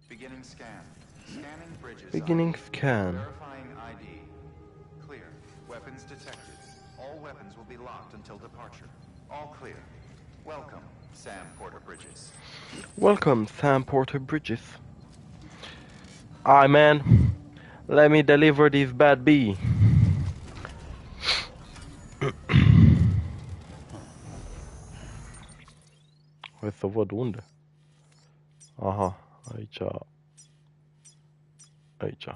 Beginning scan. Scanning bridges. Beginning ID. scan. Verifying ID. Clear. Weapons detected. All weapons will be locked until departure. All clear. Welcome, Sam Porter Bridges. Welcome, Sam Porter Bridges. Aye, man. Let me deliver this bad bee. Hai să văd unde. Aha, aici. Aici.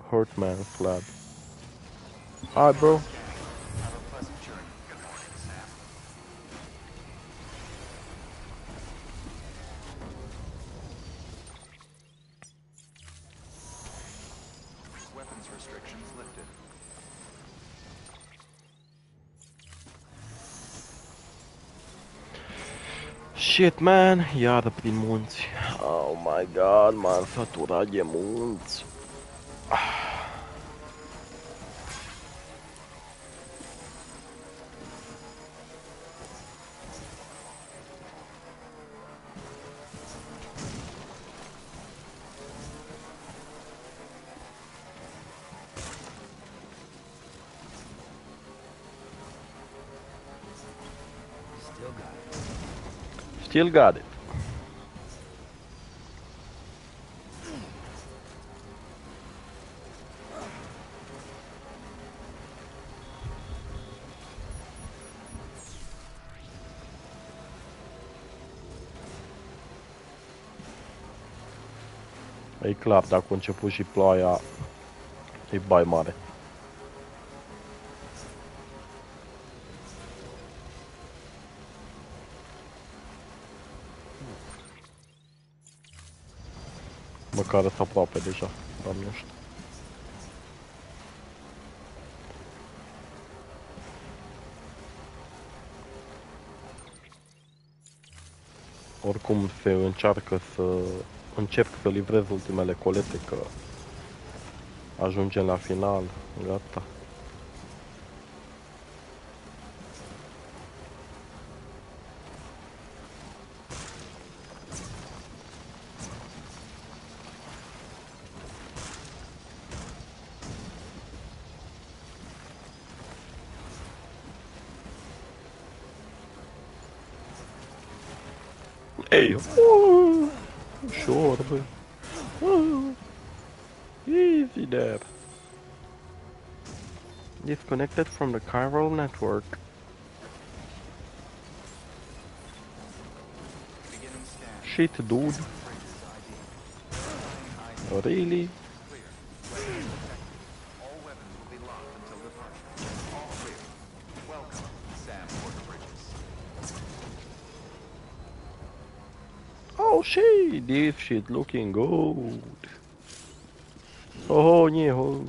Hurtman's lab. Hi, bro. Have a pleasant journey. Good morning, Sam. Weapons restrictions lifted. Shit, man. Iară prin munți. Oh my god, m-am săturat de munți. Still got it. E clar, dacă a început și ploaia, e bai mare. Măcar sunt aproape deja, dar nu știu. Oricum se încearcă să... Încerc să livrez ultimele colete, că ajungem la final, gata. Ei, ușor, bă. Easy there. Disconnected from the chiral network. Beginning scan. Shit, dude. Bridges ID. Really? Clear. Weapons detected. All weapons will be locked until departure. All clear. Welcome, Sam Porter Bridges. Oh shit, this shit looking good. Oh, nie, oh,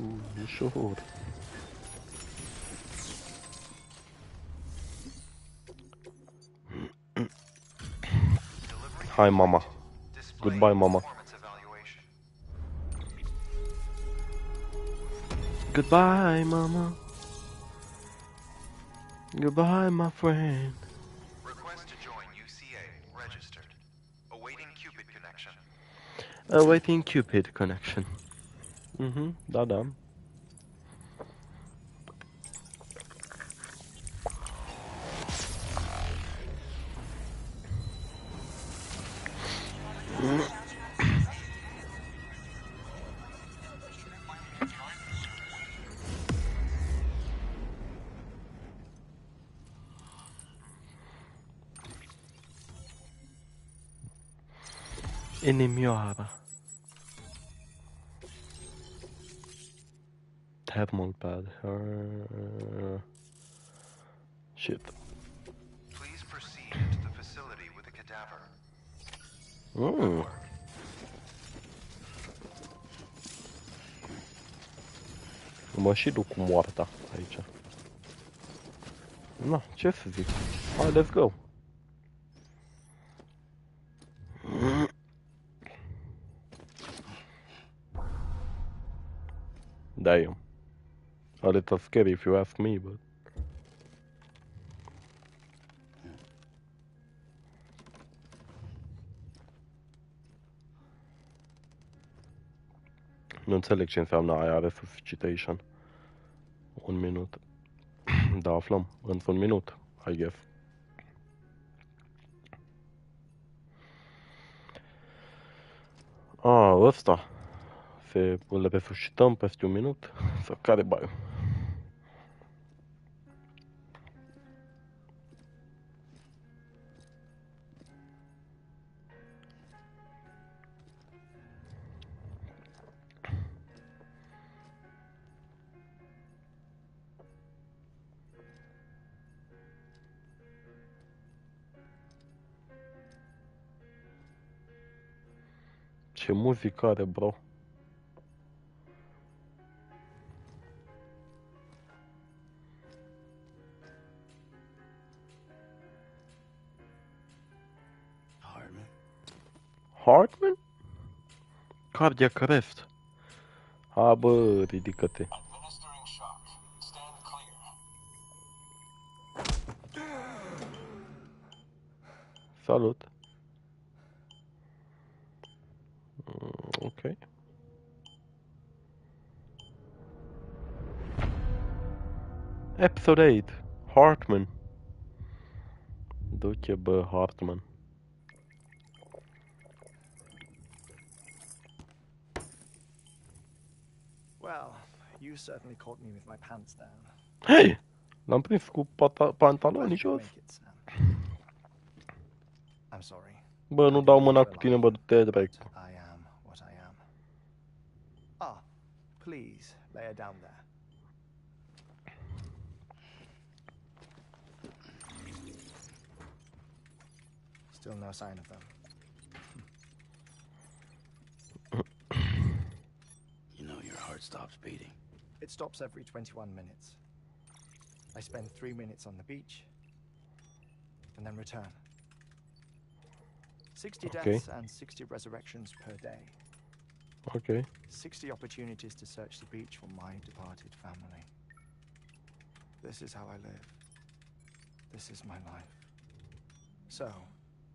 ușor. Hai, mama. Goodbye, mama. Performance evaluation. Goodbye, mama. Goodbye, my friend. Request to join UCA. Registered. Awaiting Cupid connection. Awaiting Cupid connection. Da, da. Inimioara. Thermal pad. Shit. Please proceed into the facility with the cadaver. Mă și duc cu moarta aici. Na, ce să zic? Hai, let's go. Damn. A little scary if you ask me, but... Nu înțeleg ce înseamnă aia, resuscitation. Un minut. Da, aflăm. Într-un minut, I guess. Ăsta. Le resuscităm peste un minut? Sau care baiu? Ce muzică are, bro? Hartman? Cardiac arrest. Ha, bă, ridică-te. Salut. Ok. Episode 8. Hartman. Du-te, bă, Hartman. Well, you certainly caught me with my pants down. Hei! L-am prins cu pantaloni jos. Make it, Sam. I'm sorry. Bă, nu dau mâna cu tine, bă, du-te direct. I am what I am. Ah, please, lay her down there. Still no sign of them. You know your heart stops beating. It stops every 21 minutes. I spend 3 minutes on the beach, and then return. 60 deaths and 60 resurrections per day. Ok. 60 opportunities to search the beach for my departed family. This is how I live. This is my life. So,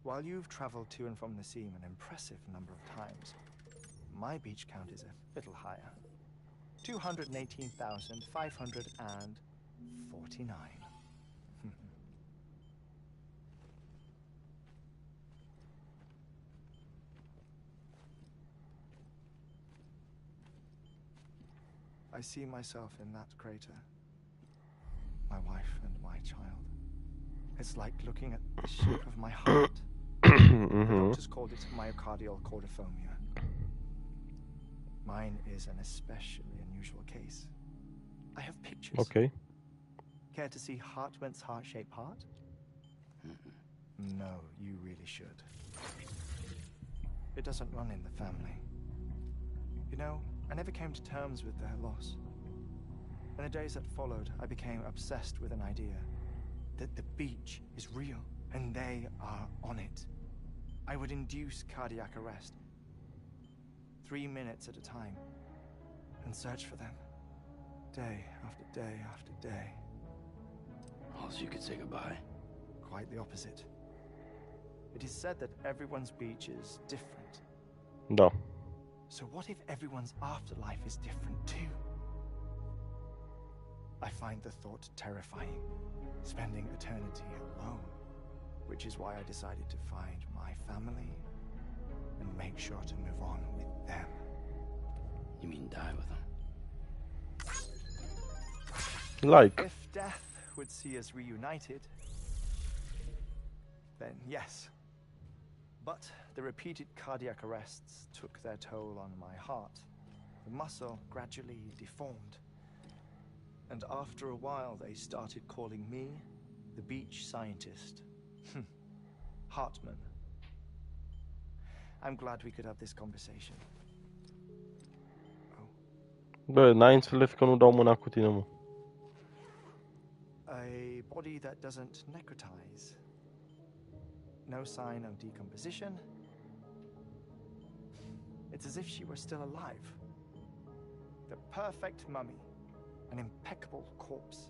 while you've traveled to and from the sea an impressive number of times, my beach count is a little higher. 218,549. I see myself in that crater. My wife and my child. It's like looking at the shape of my heart. The doctors called it myocardial cordiphobia. Mine is an especially unusual case. I have pictures. Ok. Care to see Hartman's heart-shaped heart? No, you really should. It doesn't run in the family. You know, I never came to terms with their loss. In the days that followed, I became obsessed with an idea that the beach is real and they are on it. I would induce cardiac arrest, 3 minutes at a time, and search for them, day after day after day. Oh, so you could say goodbye? Quite the opposite. It is said that everyone's beach is different. Da. So what if everyone's afterlife is different too? I find the thought terrifying, spending eternity alone, which is why I decided to find my family and make sure to move on with them. You mean die with them? Like. If death would see us reunited, then yes. But the repeated cardiac arrests took their toll on my heart. The muscle gradually deformed. And after a while, they started calling me the beach scientist. Hartman. I'm glad we could have this conversation. Oh. Bă, n-ai înțeles că nu dau mâna cu tine, mă. A body that doesn't necrotize. No sign of decomposition. It's as if she were still alive. The perfect mummy. An impeccable corpse.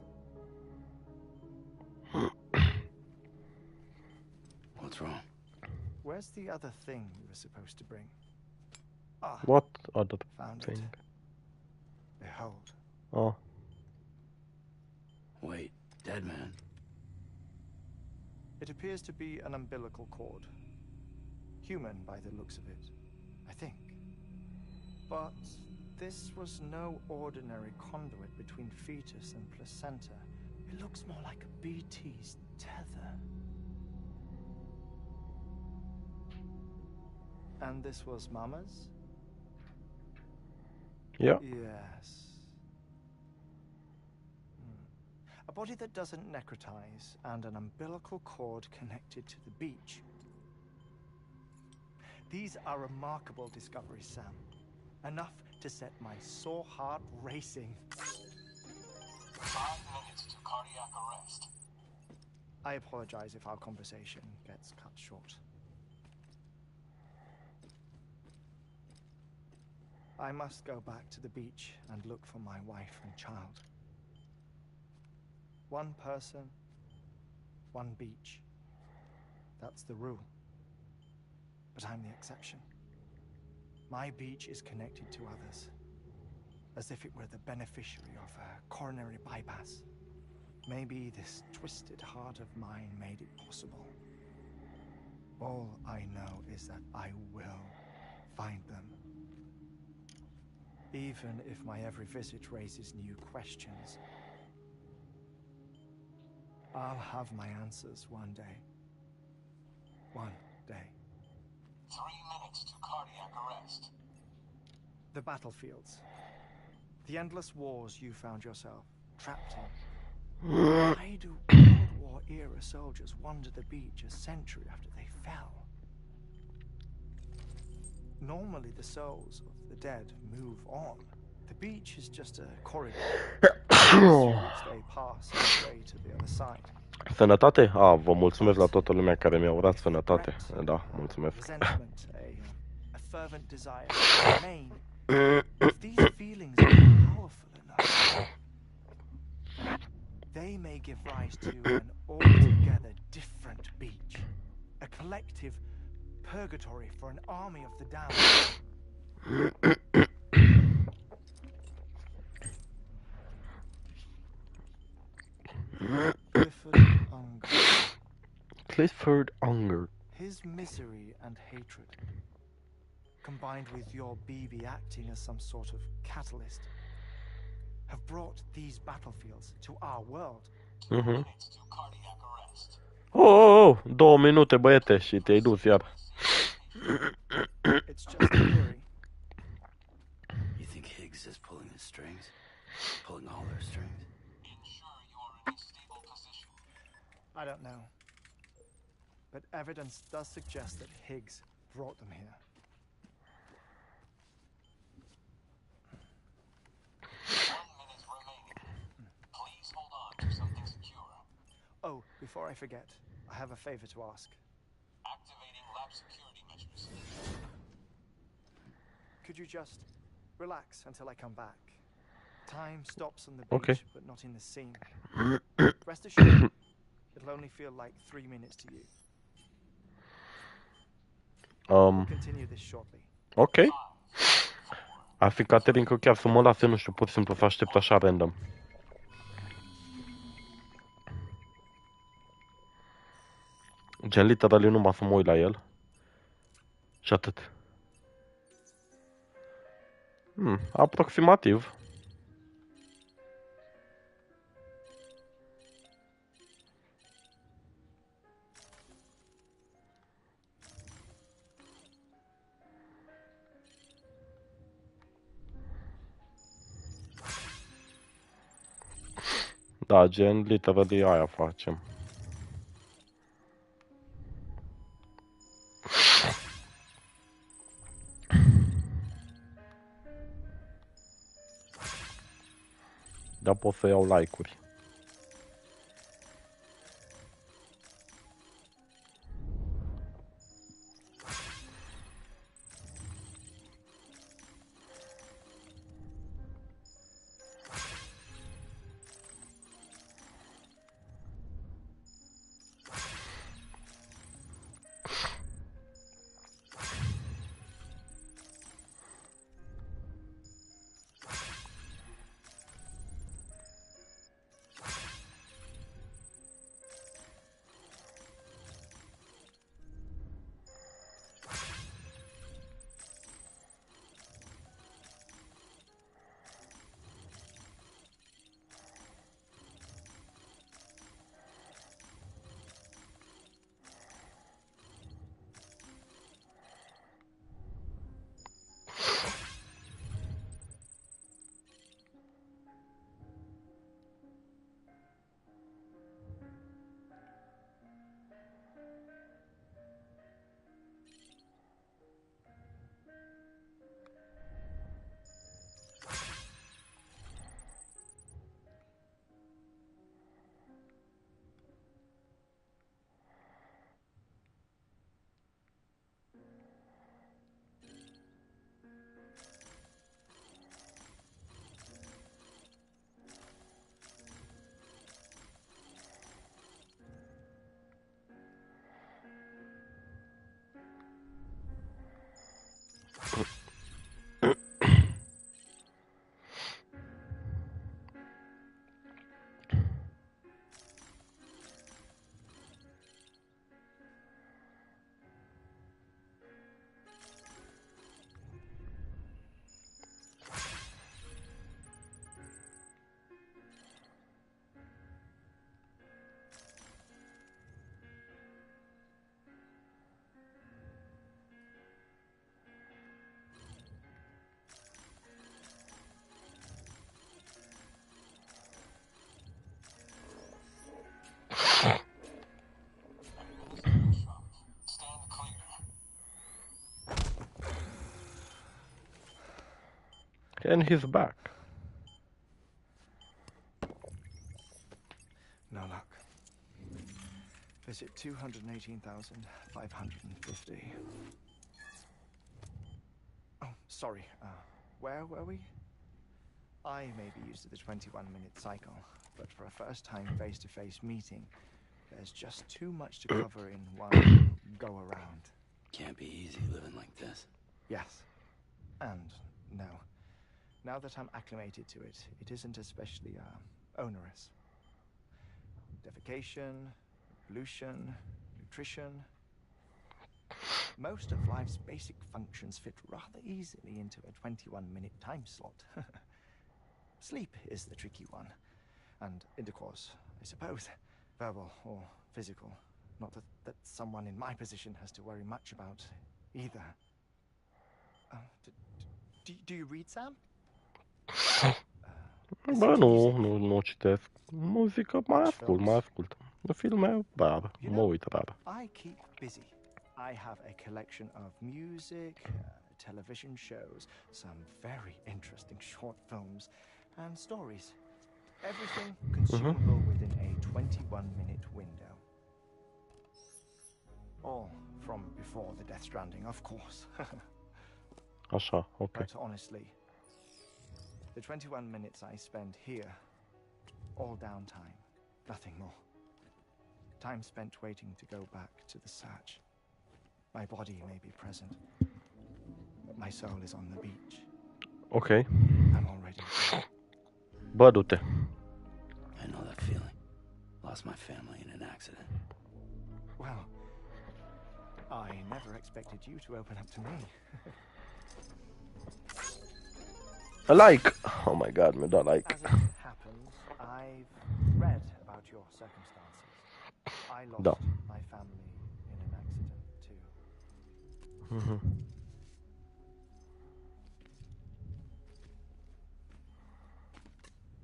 What's wrong? Where's the other thing we were supposed to bring? Ah, What other found thing? it. Behold. Oh. Wait, dead man. It appears to be an umbilical cord. Human by the looks of it, I think. But this was no ordinary conduit between fetus and placenta. It looks more like a BT's tether. And this was Mama's? Yeah. Yes. A body that doesn't necrotize, and an umbilical cord connected to the beach. These are remarkable discoveries, Sam. Enough to set my sore heart racing. 5 minutes to cardiac arrest. I apologize if our conversation gets cut short. I must go back to the beach and look for my wife and child. One person, one beach. That's the rule. But I'm the exception. My beach is connected to others, as if it were the beneficiary of a coronary bypass. Maybe this twisted heart of mine made it possible. All I know is that I will find them. Even if my every visit raises new questions, I'll have my answers one day. One day. 3 minutes to cardiac arrest. The battlefields. The endless wars you found yourself trapped in. Why do World War era soldiers wander the beach a century after they fell? Normally the souls of the dead move on. The beach is just a corridor through which they pass on the way to the other side. Sănătate? Vă mulțumesc la toată lumea care mi-a urat sănătate. Da, mulțumesc. Resentment, a fervent desire to remain. If these feelings are powerful enough, they may give rise to an altogether different beach. A collective purgatory for an army of the damned. Clifford Unger. His misery and hatred, combined with your BB acting as some sort of catalyst, have brought these battlefields to our world. 2 minutes to cardiac arrest. Oh, 2 minute, băiete, și te-ai dus iar. It's just a theory. You think Higgs is pulling his strings? Pulling all their strings? Ensure you are in a stable position. I don't know. But evidence does suggest that Higgs brought them here. 1 minute remaining. Please hold on to something secure. Oh, before I forget, I have a favor to ask. Activating lab security measures. Could you just relax until I come back? Time stops on the beach, Okay. but not in the scene. Rest assured, it'll only feel like 3 minutes to you. We'll continue this shortly. Ok. Ar fi Caterin că chiar să mă lase, nu știu, pur și simplu să aștept așa random. Gen, literally numai să mă uit la el. Și atât. Aproximativ. Da, gen, literally aia facem. Da, pot să iau like-uri. And he's back. No luck. Visit 218,550. Oh, sorry. Where were we? I may be used to the 21-minute cycle, but for a first-time face-to-face meeting, there's just too much to cover in one go-around. Can't be easy living like this. Yes. And no. Now that I'm acclimated to it, it isn't especially onerous. Defecation, pollution, nutrition. Most of life's basic functions fit rather easily into a 21-minute time slot. Sleep is the tricky one. And intercourse, I suppose. Verbal or physical. Not that someone in my position has to worry much about either. Do you read, Sam? Bă, nu citesc. Muzică mai ascult. Filme, rar. Mă uit rar. I keep busy. I have a collection of music, television shows, some very interesting short films, and stories. Everything consumable within a 21-minute window. All from before the Death Stranding, of course. Așa, ok. But honestly, the 21 minutes I spend here, all downtime, nothing more. Time spent waiting to go back to the search. My body may be present, but my soul is on the beach. Ok. I'm already there. Bă, du-te. I know that feeling. Lost my family in an accident. Well, I never expected you to open up to me. A like! Oh my god, mi-a dat like. As it happens, I've read about your circumstances. I lost my family in an accident too.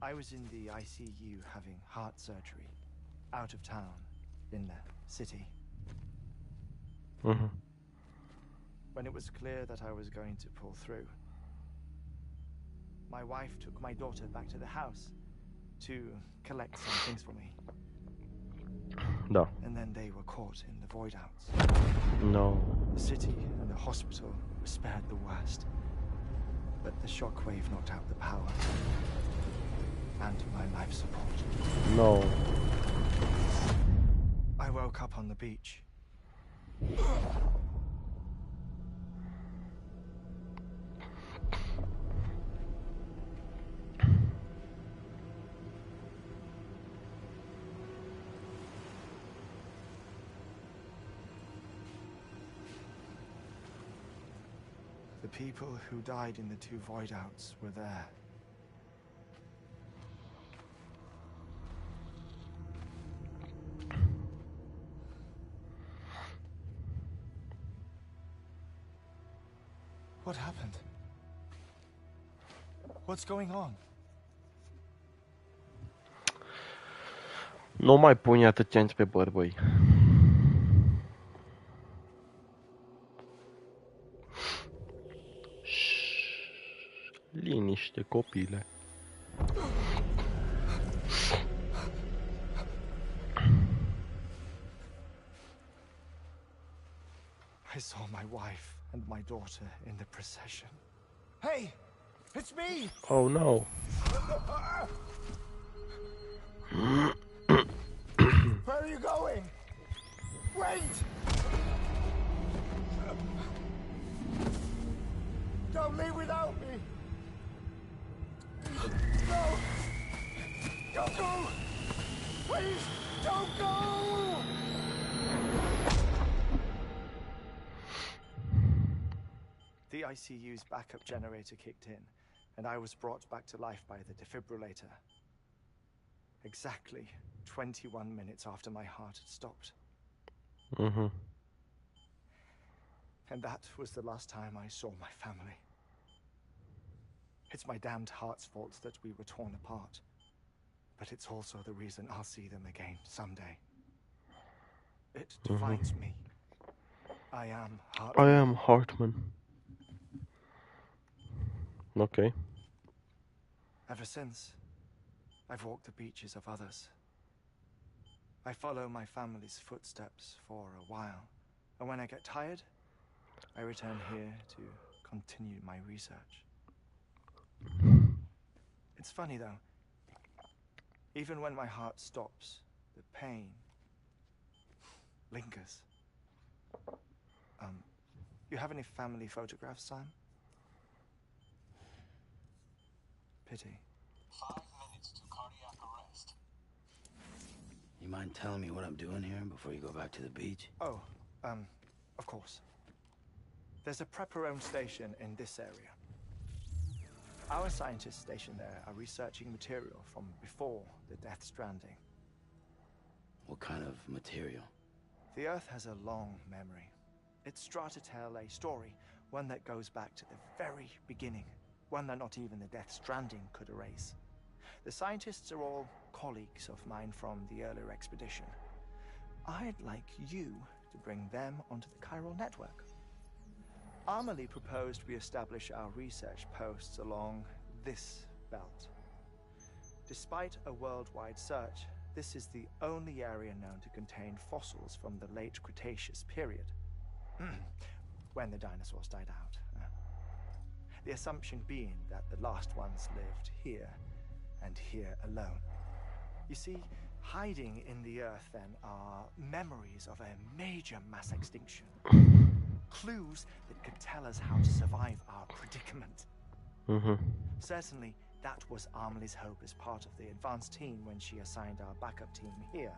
I was in the ICU having heart surgery, out of town, in the city. When it was clear that I was going to pull through, my wife took my daughter back to the house to collect some things for me. Da. And then they were caught in the void-outs. No. The city and the hospital were spared the worst. But the shockwave knocked out the power. And my life support. No. I woke up on the beach. The people who died in the two void-outs were there. What happened? What's going on? Nu mai pune atâția pe bărbăi. Liniște, copile. I saw my wife and my daughter in the procession. Hey! It's me! Oh no. Where are you going? Wait! Don't leave without me! No! Don't go! Please, don't go! The ICU's backup generator kicked in, and I was brought back to life by the defibrillator. Exactly 21 minutes after my heart had stopped. And that was the last time I saw my family. It's my damned heart's fault that we were torn apart. But it's also the reason I'll see them again someday. It defines me. I am Hartman. I am Hartman. Ok. Ever since, I've walked the beaches of others. I follow my family's footsteps for a while, and when I get tired, I return here to continue my research. It's funny though. Even when my heart stops, the pain lingers. You have any family photographs, Sam? Pity. 5 minutes to cardiac arrest. You mind telling me what I'm doing here before you go back to the beach? Oh, of course. There's a prepper-owned station in this area. Our scientists stationed there are researching material from before the Death Stranding. What kind of material? The Earth has a long memory. It's trying to tell a story, one that goes back to the very beginning, one that not even the Death Stranding could erase. The scientists are all colleagues of mine from the earlier expedition. I'd like you to bring them onto the chiral network. Amelie proposed we establish our research posts along this belt. Despite a worldwide search, this is the only area known to contain fossils from the late Cretaceous period, when the dinosaurs died out. The assumption being that the last ones lived here, and here alone. You see, hiding in the Earth then are memories of a major mass extinction. Clues that could tell us how to survive our predicament. Certainly, that was Amelie's hope as part of the advanced team when she assigned our backup team here.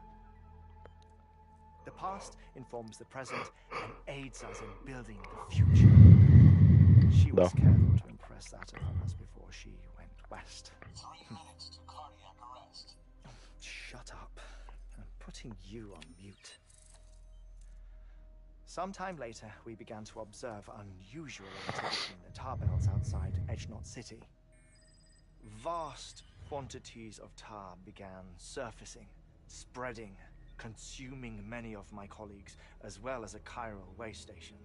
The past informs the present and aids us in building the future. She was careful to impress that upon us before she went west. 3 minutes to cardiac arrest. Shut up. I'm putting you on mute. Sometime later, we began to observe unusual activity in the tar belts outside Edgenot City. Vast quantities of tar began surfacing, spreading, consuming many of my colleagues, as well as a chiral way station.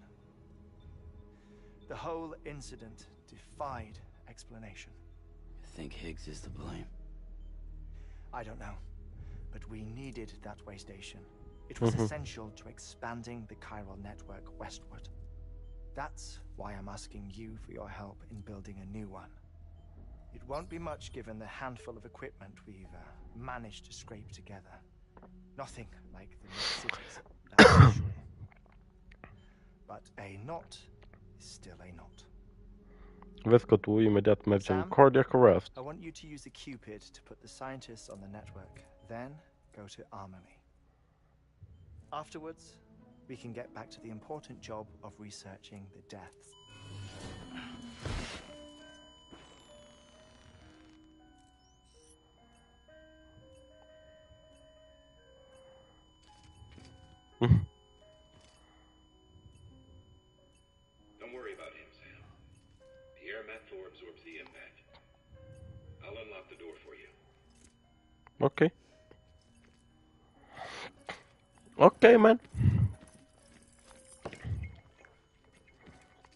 The whole incident defied explanation. You think Higgs is to blame? I don't know, but we needed that way station. It was essential to expanding the chiral network westward. That's why I'm asking you for your help in building a new one. It won't be much given the handful of equipment we've managed to scrape together. Nothing like the next cities, that's for sure. But a knot is still a knot. Vezi că tu imediat mergem Sam, cardiac arrest. I want you to use the Cupid to put the scientists on the network, then go to Amelie. Afterwards, we can get back to the important job of researching the deaths. Don't worry about him, Sam. The air mat floor absorbs the impact. I'll unlock the door for you. Ok. Ok, man.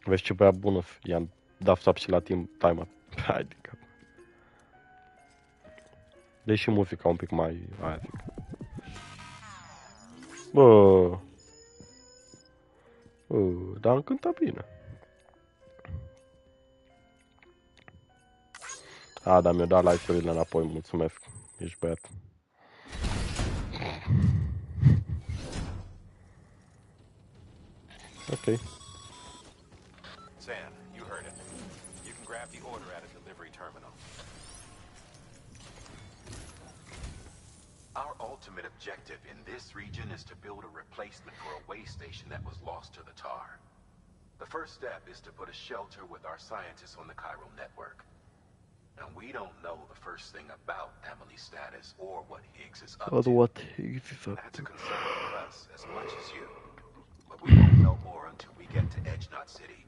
Vezi ce băiat bună, i-am dat sub și la timer. Hai de cap. Deși muzica un pic mai aia zic. Bă, dar am cântat bine. A, dar mi-a dat like-urile înapoi, mulțumesc. Ești băiat. Okay. Sam, you heard it. You can grab the order at a delivery terminal. Our ultimate objective in this region is to build a replacement for a way station that was lost to the tar. The first step is to put a shelter with our scientists on the chiral network. And we don't know the first thing about Amelie's status or what Higgs is up to. What Higgs is up That's to. a concern for us as much as you. But we won't know more until we get to Edgenot City.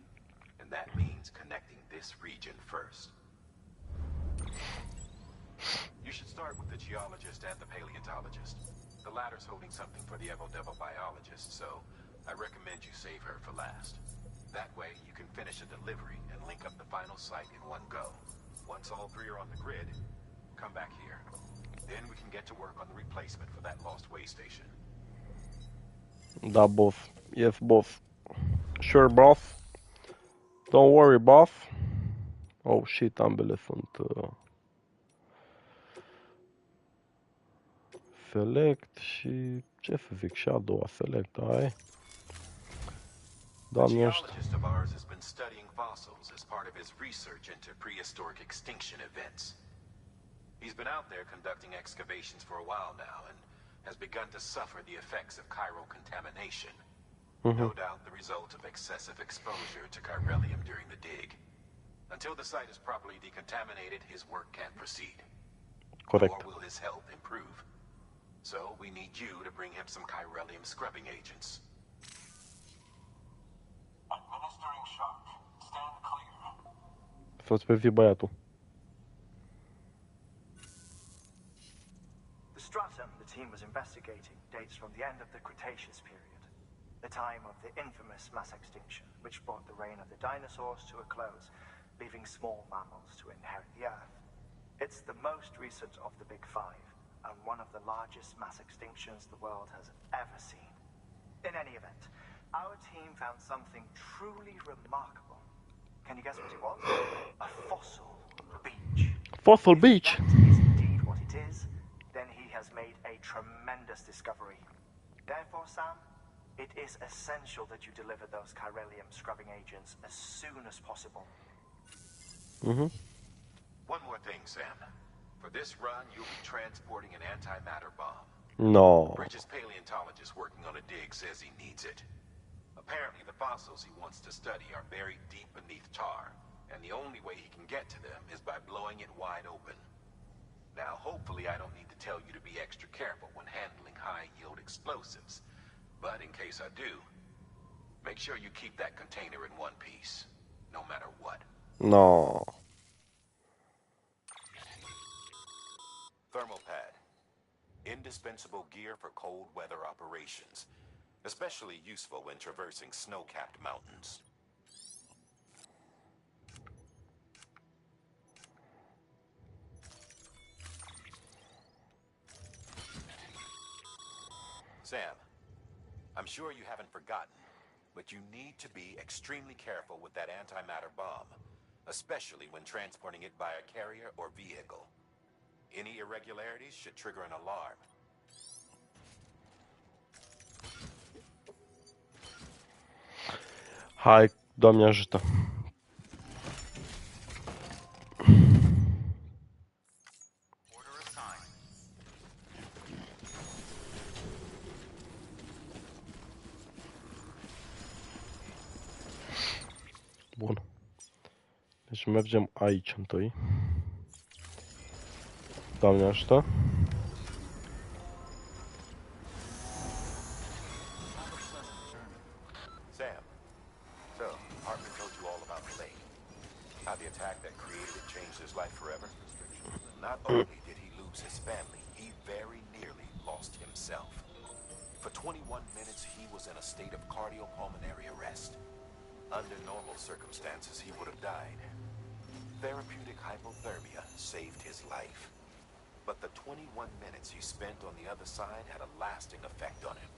And that means connecting this region first. You should start with the geologist and the paleontologist. The latter's holding something for the Evo-Devo biologist, so I recommend you save her for last. That way, you can finish a delivery and link up the final site in one go. Once all three are on the grid, come back here. Then we can get to work on the replacement for that lost way station. Da, boss. Yes, boss. Sure, boss. Don't worry, boss. Oh, shit, ambele sunt... select și... ce să zic, și a doua select, aia e. A Doamne ăștia. geologist of ours has been studying fossils as part of his research into prehistoric extinction events. He's been out there conducting excavations for a while now and has begun to suffer the effects of chiral contamination. No doubt the result of excessive exposure to chiralium during the dig. Until the site is properly decontaminated, his work can't proceed. Corect. Nor will his health improve. So we need you to bring him some chiralium scrubbing agents. Administering shock. Stand clear. Să-ți pe zi băiatul. The stratum the team was investigating dates from the end of the Cretaceous period, the time of the infamous mass extinction, which brought the reign of the dinosaurs to a close, leaving small mammals to inherit the Earth. It's the most recent of the Big Five, and one of the largest mass extinctions the world has ever seen. In any event, our team found something truly remarkable. Can you guess what it was? A fossil beach. Fossil Beach. If that is indeed what it is, then he has made a tremendous discovery. Therefore, Sam, it is essential that you deliver those chiralium scrubbing agents as soon as possible. One more thing, Sam. For this run, you'll be transporting an antimatter bomb. No. Bridges' paleontologist working on a dig says he needs it. Apparently, the fossils he wants to study are buried deep beneath tar, and the only way he can get to them is by blowing it wide open. Now, hopefully I don't need to tell you to be extra careful when handling high-yield explosives, but in case I do, make sure you keep that container in one piece, no matter what. No. Thermal pad. Indispensable gear for cold weather operations, especially useful when traversing snow-capped mountains. Sam, I'm sure you haven't forgotten, but you need to be extremely careful with that antimatter bomb, especially when transporting it by a carrier or vehicle. Any irregularities should trigger an alarm. Hai, Doamne ajută. Order assigned. Bun. Deci mergem aici întâi. Doamne ajută. Sam, so, Hartman told you all about Blade. How the attack that created it changed his life forever. Not only did he lose his family, he very nearly lost himself. For 21 minutes, he was in a state of cardiopulmonary arrest. Under normal circumstances, he would have died. Therapeutic hypothermia saved his life. But the 21 minutes he spent on the other side had a lasting effect on him.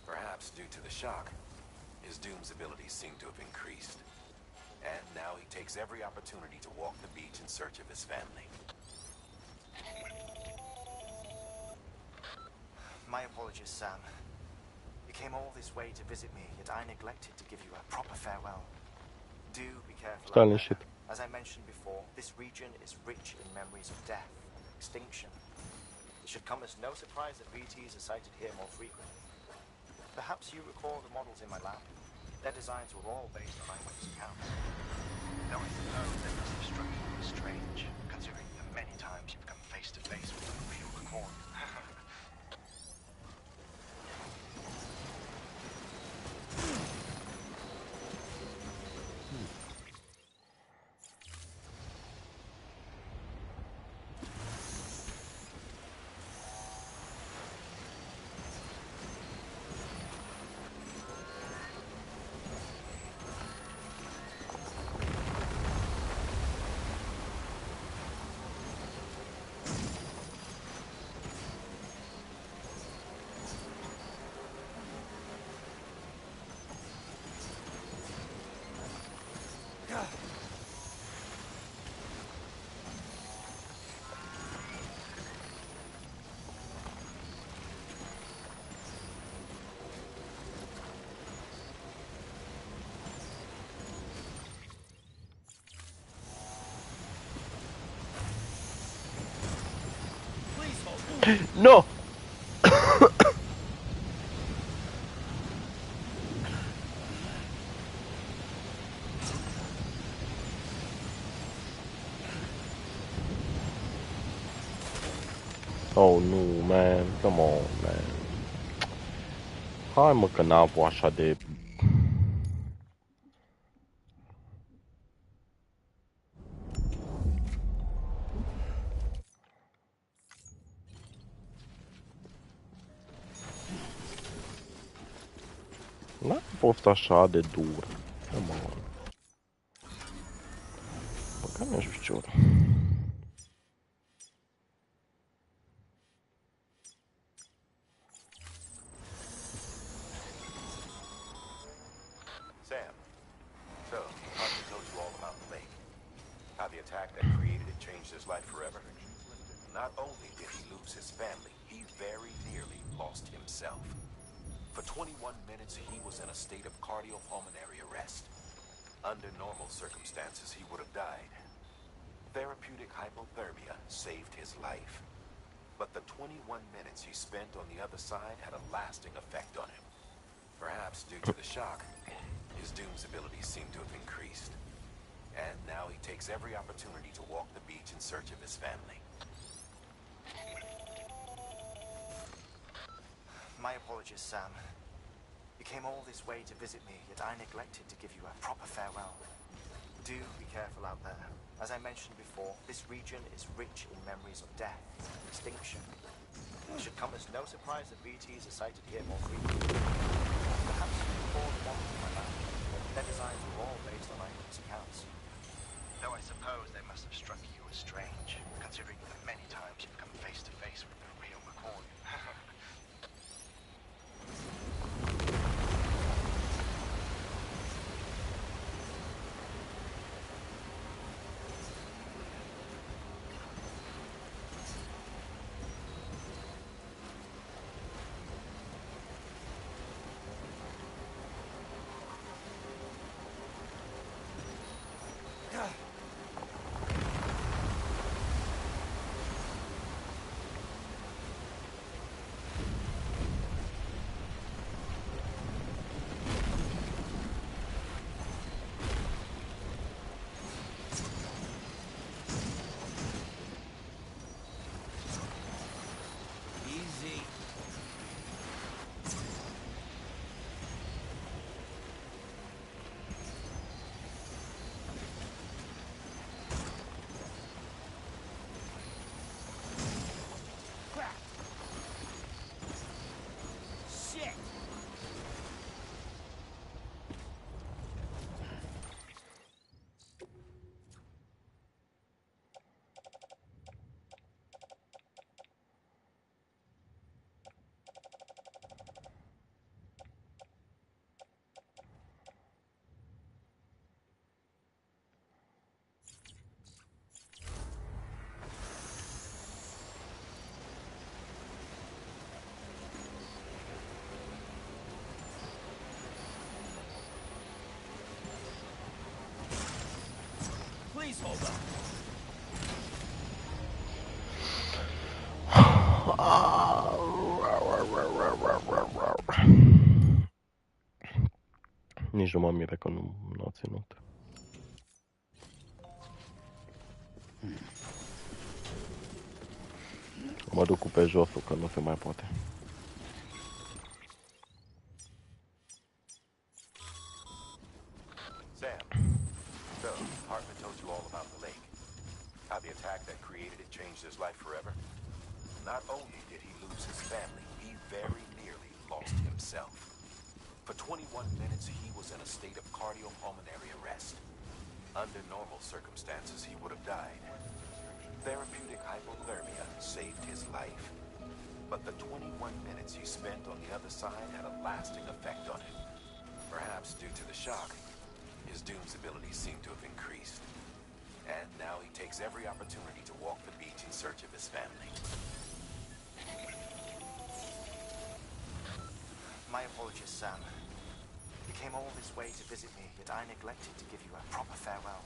Perhaps due to the shock, his Doom's abilities seem to have increased. And now he takes every opportunity to walk the beach in search of his family. My apologies, Sam. You came all this way to visit me, yet I neglected to give you a proper farewell. Do be careful. Stai out there. liniștit. As I mentioned before, this region is rich in memories of death, extinction. It should come as no surprise that VTs are sighted here more frequently. Perhaps you recall the models in my lab? Their designs were all based on eyewitness accounts. Though I suppose their destruction was strange, considering the many times you've come face to face with a real corn. No! Oh nu, man. Come on, man. Hai mă că n-a avut așa de... N-a fost așa de dur. Come on. Băga-mi-aș picior. Sam, so, Arthur told you all about the lake. How the attack that created it changed his life forever. Not only did he lose his family, he very nearly lost himself. For 21 minutes, he was in a state of cardiopulmonary arrest. Under normal circumstances, he would have died. Therapeutic hypothermia saved his life. But the 21 minutes he spent on the other side had a lasting effect on him. Perhaps due to the shock, his doom's abilities seem to have increased. And now he takes every opportunity to walk the beach in search of his family. My apologies, Sam. You came all this way to visit me, yet I neglected to give you a proper farewell. Do be careful out there. As I mentioned before, this region is rich in memories of death and extinction. It should come as no surprise that BTs are sighted here more frequently. Perhaps before the models of my land, their designs were all based on eyewitness accounts. Though I suppose they must have struck you as strange, considering the many times you've come face to face with the real McCoy. Please hold on. Nici nu mă miră că nu a ținut. Mă duc cu pe josul, că nu se mai poate. Sam, so, Hartman told you all about the lake. How the attack that created it changed his life forever. Not only did he lose his family, he very nearly lost himself. For 21 minutes, he was in a state of cardiopulmonary arrest. Under normal circumstances, he would have died. Therapeutic hypothermia saved his life. But the 21 minutes he spent on the other side had a lasting effect on him. Perhaps due to the shock, his doom's abilities seem to have increased. And now he takes every opportunity to walk the beach in search of his family. My apologies, Sam. You came all this way to visit me, yet I neglected to give you a proper farewell.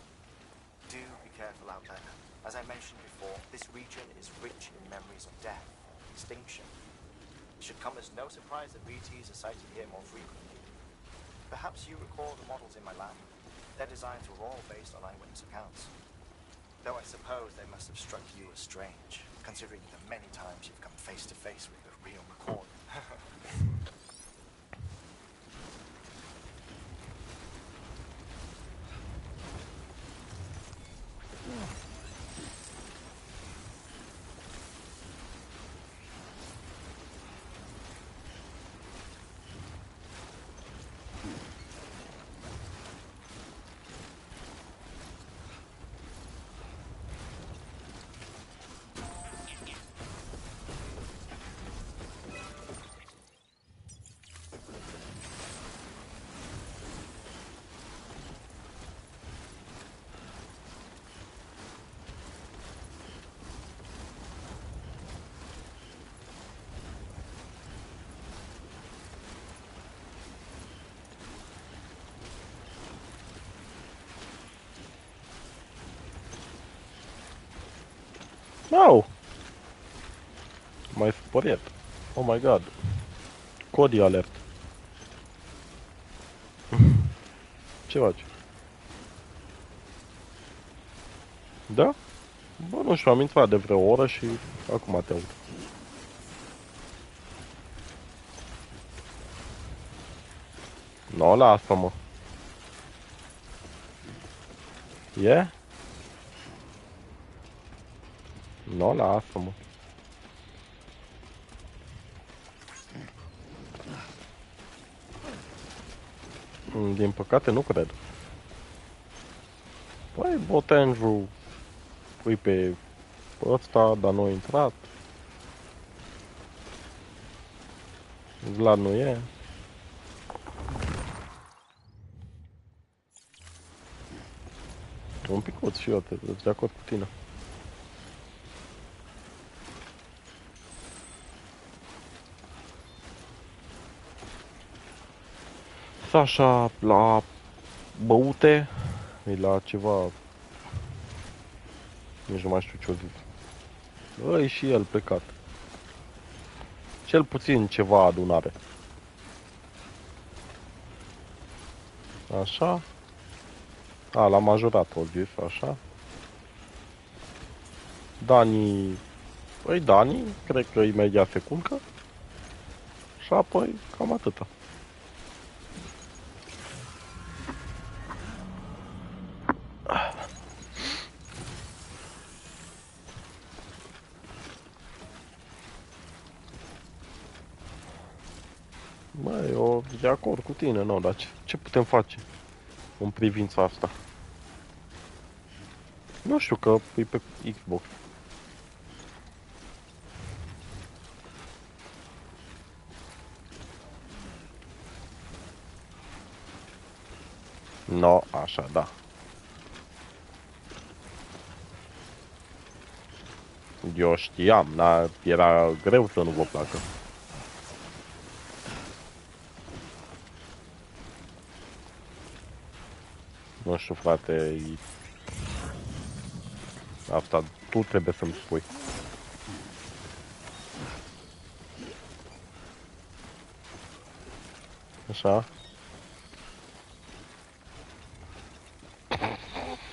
Do be careful out there. As I mentioned before, this region is rich in memories of death and extinction. It should come as no surprise that BTs are sighted here more frequently. Perhaps you recall the models in my lab? Their designs were all based on eyewitness accounts. Though I suppose they must have struck you as strange, considering the many times you've come face to face with the real McCall. No! Mai sporiet. Oh my god. Cody alert. Ce faci? Da? Bă, nu știu, am intrat de vreo oră și acum te aud. No, lasă-mă. E? No, lasă-mă. Din păcate nu cred. Păi, Botenju pui pe ăsta, dar nu a intrat. Vlad nu e. Un picuț și eu, sunt de acord cu tine. Așa, la băute, e la ceva, nici nu mai știu ce-o zic. E și el plecat. Cel puțin ceva adunare. Așa. A, l-am majorat, o zis, așa. Dani, păi Dani, cred că imediat se culcă. Și apoi cam atâta. Bă, eu de acord cu tine, nu, dar ce putem face în privința asta? Nu știu că e pe Xbox. No, așa, da. Eu știam, dar era greu să nu vă placă. Nu știu, frate, asta tu trebuie să-mi spui. Așa.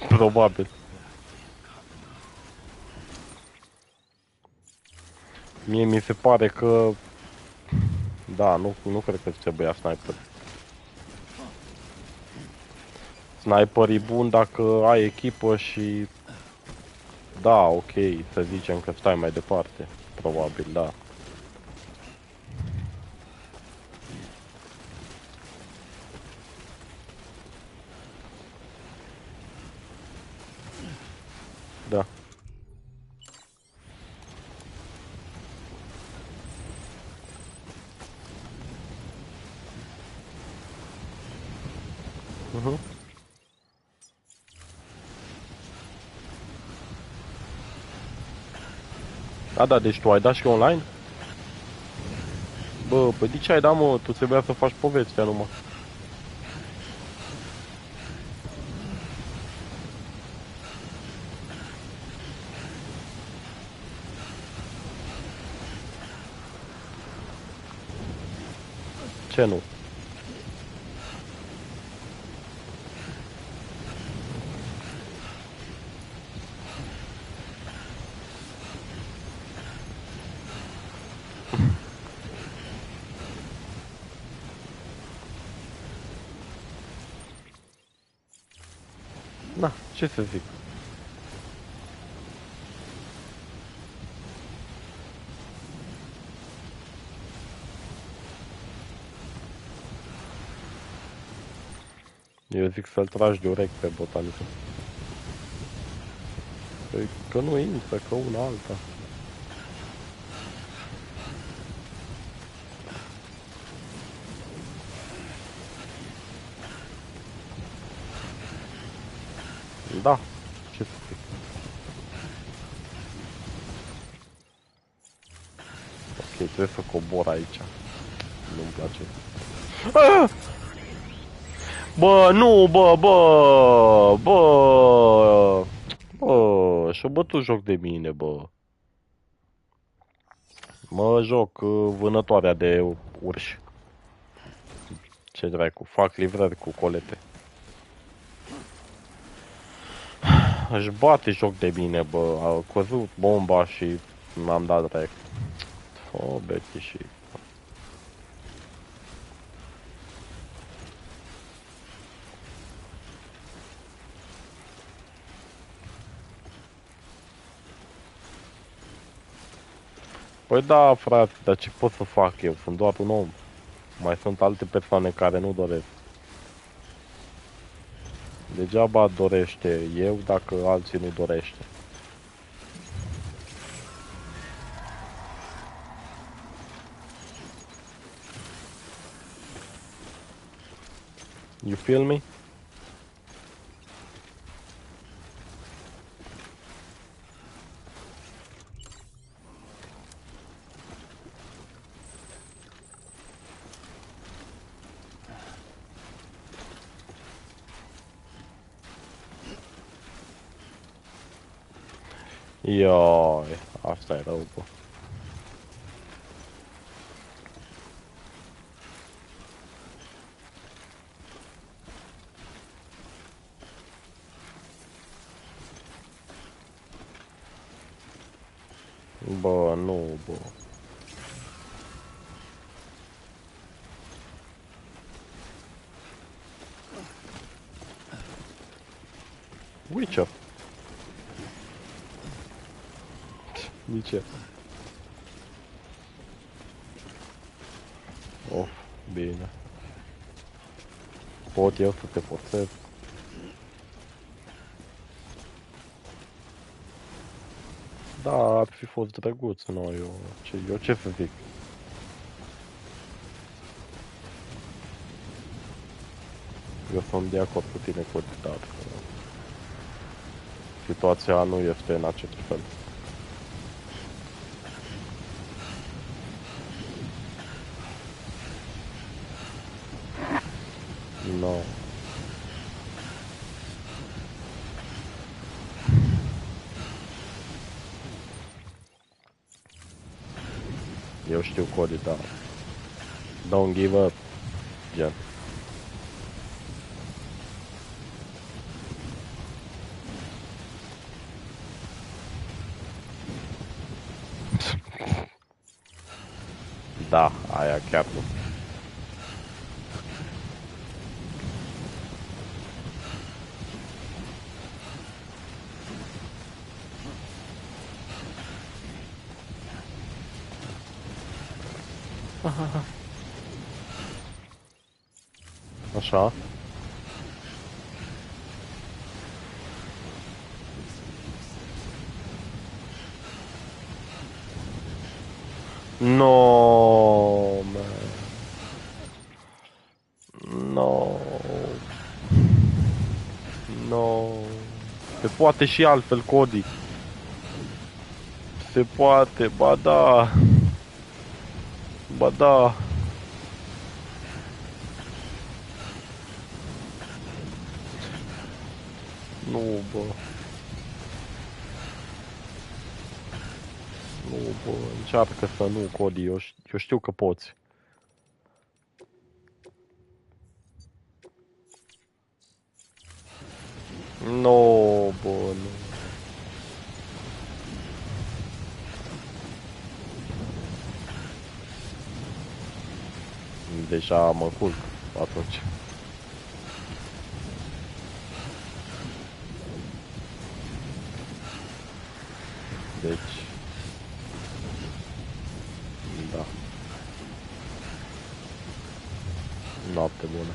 Probabil. Mie mi se pare că... Da, nu cred că trebuia sniper. Sniper e bun dacă ai echipă și... Da, ok, să zicem că stai mai departe. Probabil, da. Da. Da, deci tu ai dat și online? Bă, păi de ce ai dat, mă? Tu trebuia să faci povestea numai. Ce nu? Na, ce să zic? Eu zic să-l tragi de urechi pe botanică. Păi că nu intră, că una alta. Da, ce să zic. Ok, trebuie să cobor aici. Nu-mi place. Ah! Bă, nu, bă, și-o bătut joc de mine, bă. Mă joc vânătoarea de urși. Ce dracu, fac livrări cu colete. Își bate joc de mine, bă, a căzut bomba și m-am dat dracu. O, beti și... Păi da, frate, dar ce pot să fac eu? Sunt doar un om. Mai sunt alte persoane care nu doresc. Degeaba dorește eu dacă alții nu dorește. You feel me? Ioi, asta e rău, bă. Bă, nu, bă. Witcher. Nici. Of, bine. Pot eu să te forțez? Da, ar fi fost drăguț, nu, eu ce să zic? Eu sunt de acord cu tine, dar situația nu este în acest fel. No. Eu știu Cody, da. Don't give up, gen. Da, aia chiar nu. Așa. No, man. No. No. Se poate și altfel, Cody. Se poate, ba da. Ba da. Nu, bă. Nu, bă, încearcă să nu, Cody, eu știu că poți. No, bă, nu. Deja mă culc atunci. Deci... Da. Noapte bună.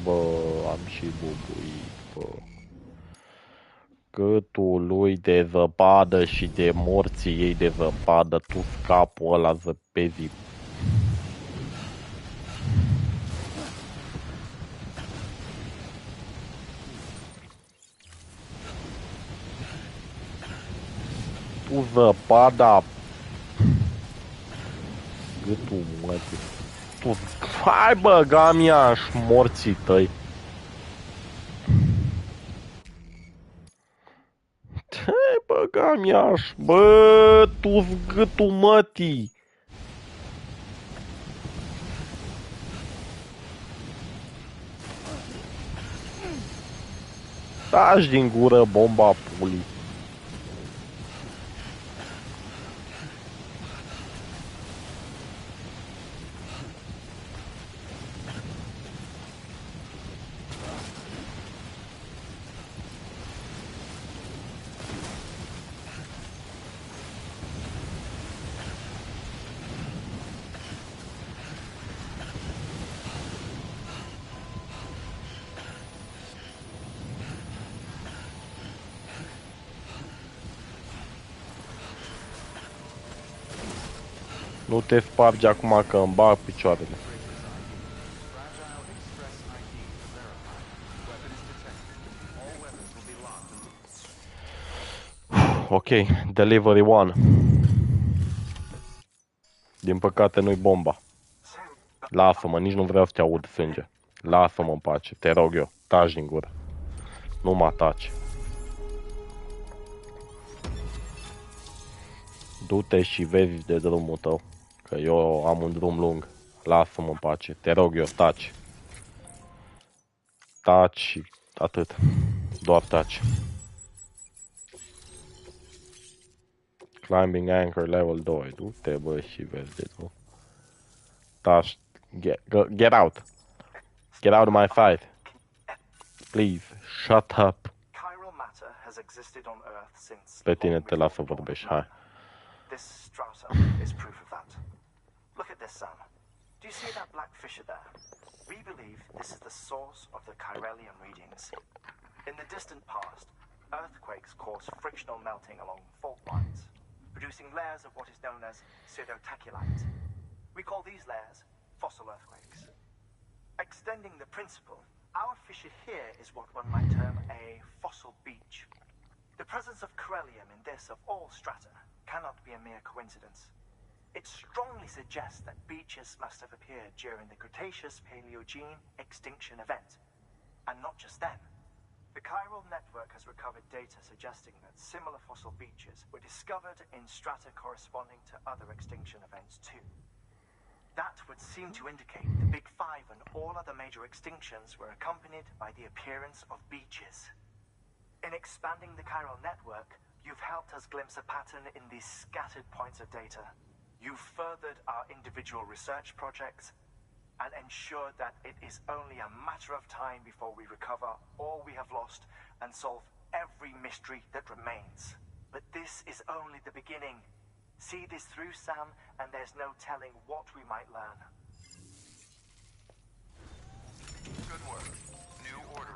Bă, am și bubuit, bă. Gâtul lui de zăpadă și de morții ei de zăpadă, tu capul ăla zăpezii. Tu zăpada. Gâtul mătii. Tu... Hai bă, gamia și morții tăi. Hai bă, gamia și... Bă, tu-ți gâtul mătii. Taci din gură, bomba pulii. Nu te spargi acum că îmi bag picioarele. Ok, delivery 1. Din păcate nu-i bomba. Lasă-mă, nici nu vreau să te aud sânge. Lasă-mă în pace, te rog eu, taci din gură. Nu mă ataci. Du-te și vezi de drumul tău, că eu am un drum lung. Lasă-mă în pace, te rog eu, taci. Taci și atât. Doar taci. Climbing anchor level 2. Du-te bă și vezi de drum. Taci. Get out. Get out of my fight. Please, shut up. Chiral matter has existed on Earth since. Pe tine te las să vorbești, hai. This strata is proof of that. Look at this, Sam. Do you see that black fissure there? We believe this is the source of the Chiralian readings. In the distant past, earthquakes caused frictional melting along fault lines, producing layers of what is known as pseudotaculite. We call these layers fossil earthquakes. Extending the principle, our fissure here is what one might term a fossil beach. The presence of Chiralium in this of all strata cannot be a mere coincidence. It strongly suggests that beaches must have appeared during the Cretaceous-Paleogene extinction event. And not just then. The chiral network has recovered data suggesting that similar fossil beaches were discovered in strata corresponding to other extinction events too. That would seem to indicate the Big Five and all other major extinctions were accompanied by the appearance of beaches. In expanding the chiral network, you've helped us glimpse a pattern in these scattered points of data. You've furthered our individual research projects and ensured that it is only a matter of time before we recover all we have lost and solve every mystery that remains. But this is only the beginning. See this through, Sam, and there's no telling what we might learn. Good work. New order.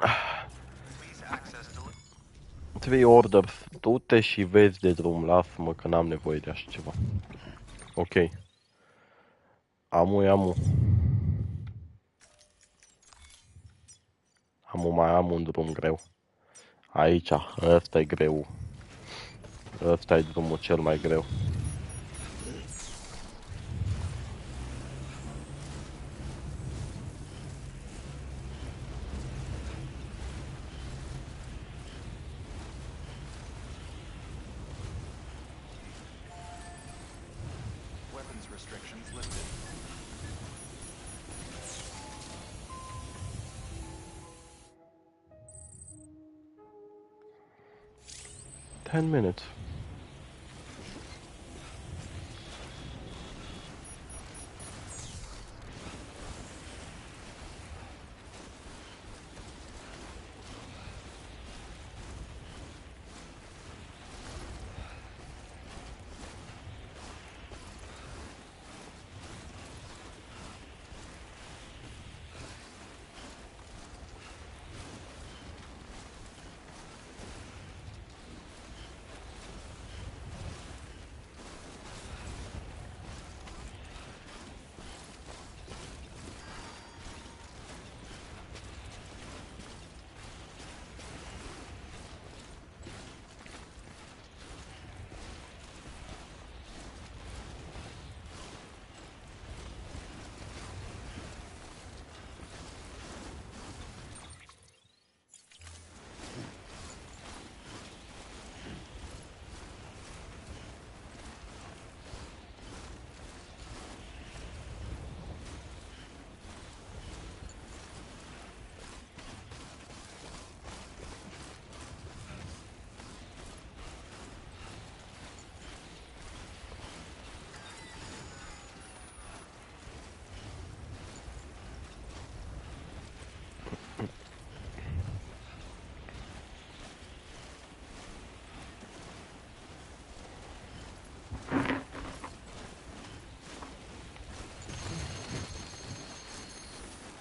Please access delivery. 3 orders. Du-te și vezi de drum. Lasă-mă că n-am nevoie de așa ceva. Ok. Amu. Mai am un drum greu. Aici, ăsta e greu. Ăsta e drumul cel mai greu. Weapons restrictions lifted. Ten minutes.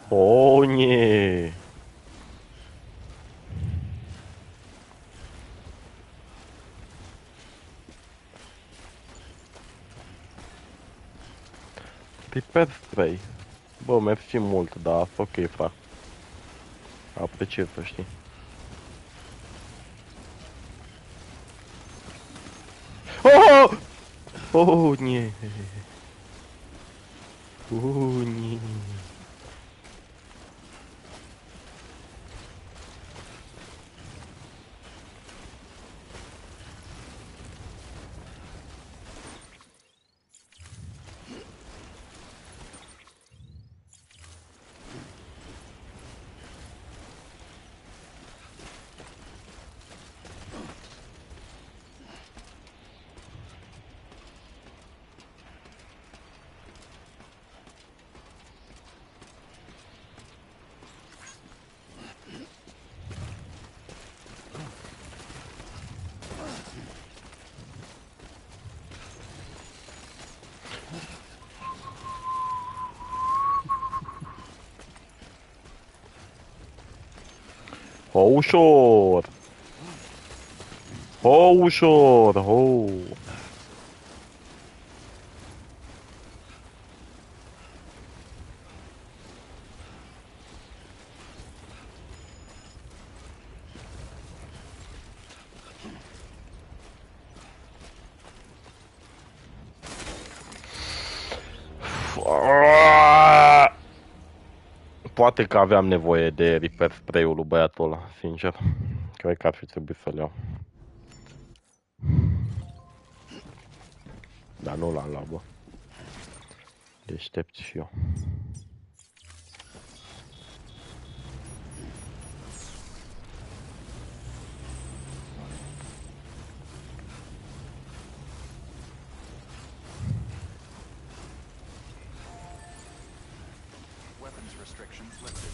O nie. Repair spray. Bă, mersi mult, dar ok, fac. Apreciez, să știi. Oh! Oh, nie. Oh, nie. Ho, ușor! Ho, ușor! Ho! Poate că aveam nevoie de repair spray-ul lui băiatul ăla, sincer. Cred că ar fi trebuit să-l iau. Dar nu l-am luat, bă. Deștept și eu. Weapons restrictions lifted.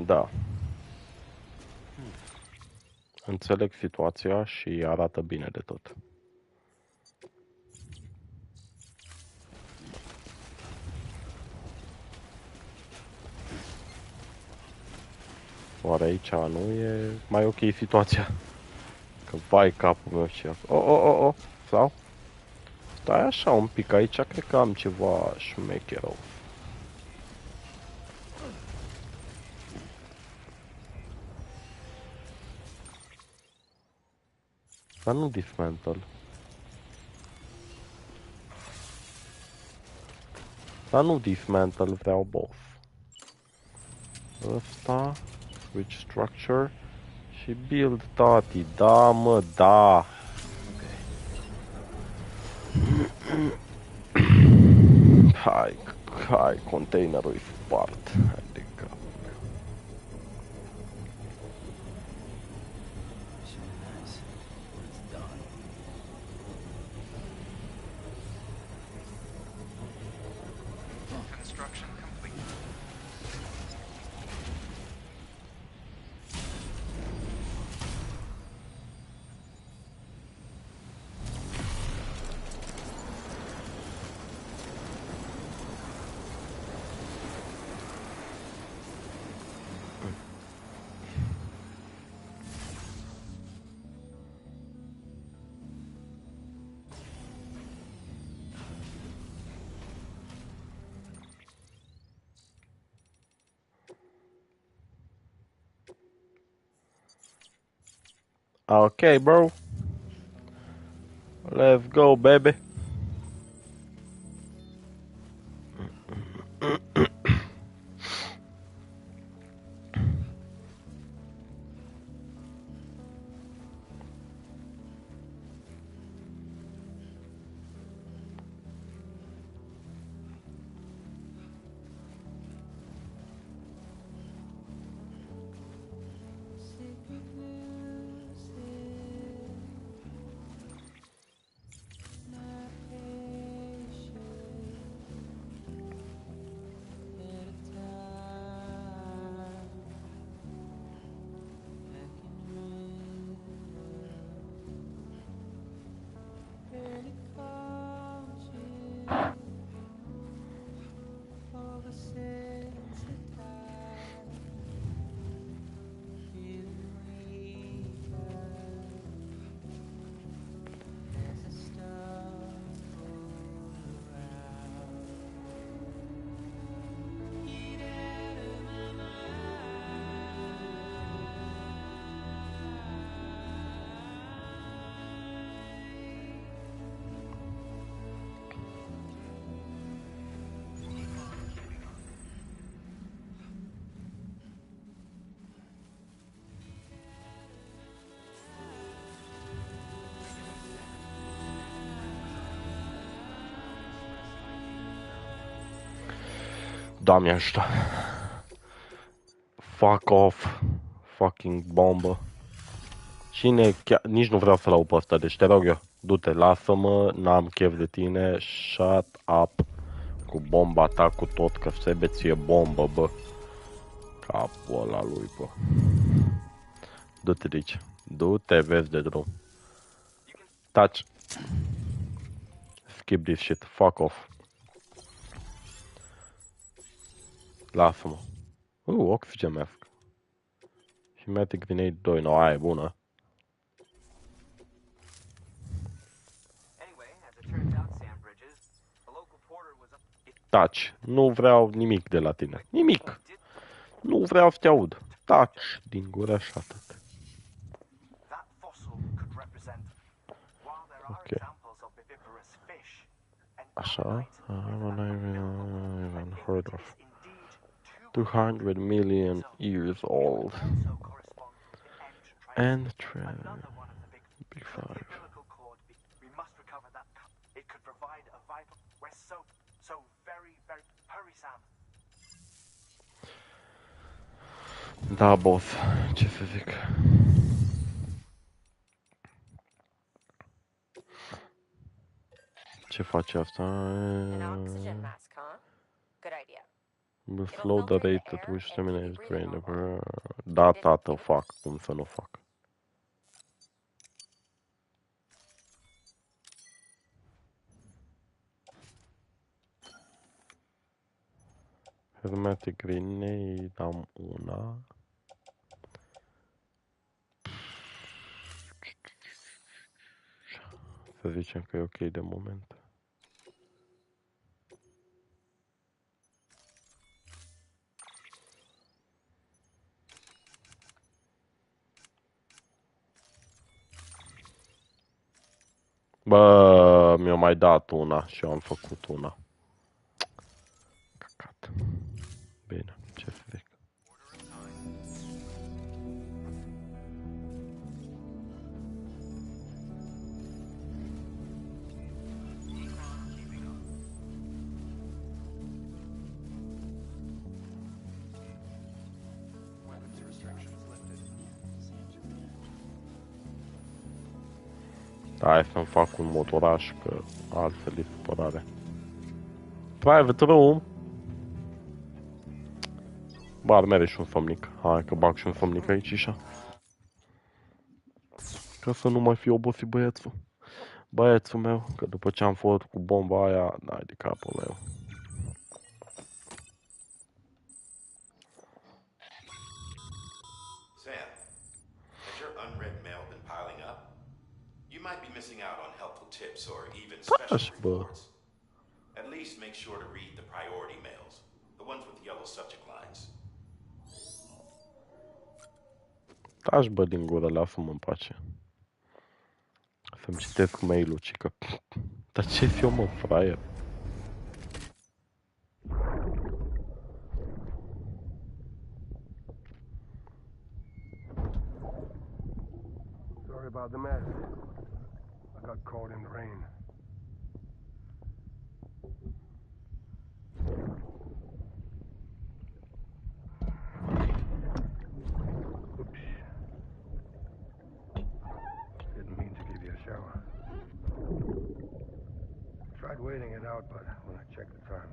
Da. Înțeleg situația și arată bine de tot. Oare aici nu e mai ok situația? Că vai capul meu și oh. Sau? Stai așa un pic, aici cred că am ceva șmecherou. Dar nu dismantle. Dar nu dismantle, vreau boss. Ăsta, switch structure și build tati. Da, mă, da. Hai, containerul e spart. Adică. Construction complete. Okay, bro. Let's go, baby. Doamne ajută. Fuck off. Fucking bombă. Cine chiar... Nici nu vreau să-l au pe ăsta, deci te rog eu. Du-te, lasă-mă, n-am chef de tine. Shut up. Cu bomba ta, cu tot, că sebe ție bombă, bă. Capul ăla lui, bă. Du-te de aici. Du-te, vezi de drum. Touch. Skip this shit. Fuck off. Lasă-mă. Oxygen mask. Hematic grenade 2. No, aia e bună. Touch. Nu vreau nimic de la tine. Nimic. Nu vreau să te aud. Touch din gură și atât. Ok. Așa. I've even heard of. 200 million years old. And Big Five. Da, boss. Ce să zic? Ce face asta? An oxygen mask, huh? Good idea. Will slow the rate at which stamina is drained. Da, tată, fac. Cum să nu fac? Hermetic grenade, am una. Să zicem că e ok de moment. Bă, mi-a mai dat una și eu am făcut una. Căcat. Bine, ce să zic. Hai să-mi fac un motoraș, că altfel e supărare. Private room. Bă, ar mere și un somnic. Hai că bag și un somnic aici, așa. Ca să nu mai fie obosit băiețul. Băiețul meu, că după ce am fost cu bomba aia, dai de capul meu. Sam, has your unread mail been piling up? You might be missing out on helpful tips or even special reports. At least make sure to read the priority mails, the ones with yellow subject lines. Taci, bă, din gură, lasă-mă în pace. Să-mi citesc mail-ul, cică. Dar ce fiu, mă, fraier? Sorry about the mess. I got caught in the rain. Oops. Didn't mean to give you a shower. Tried waiting it out, but when I checked the time...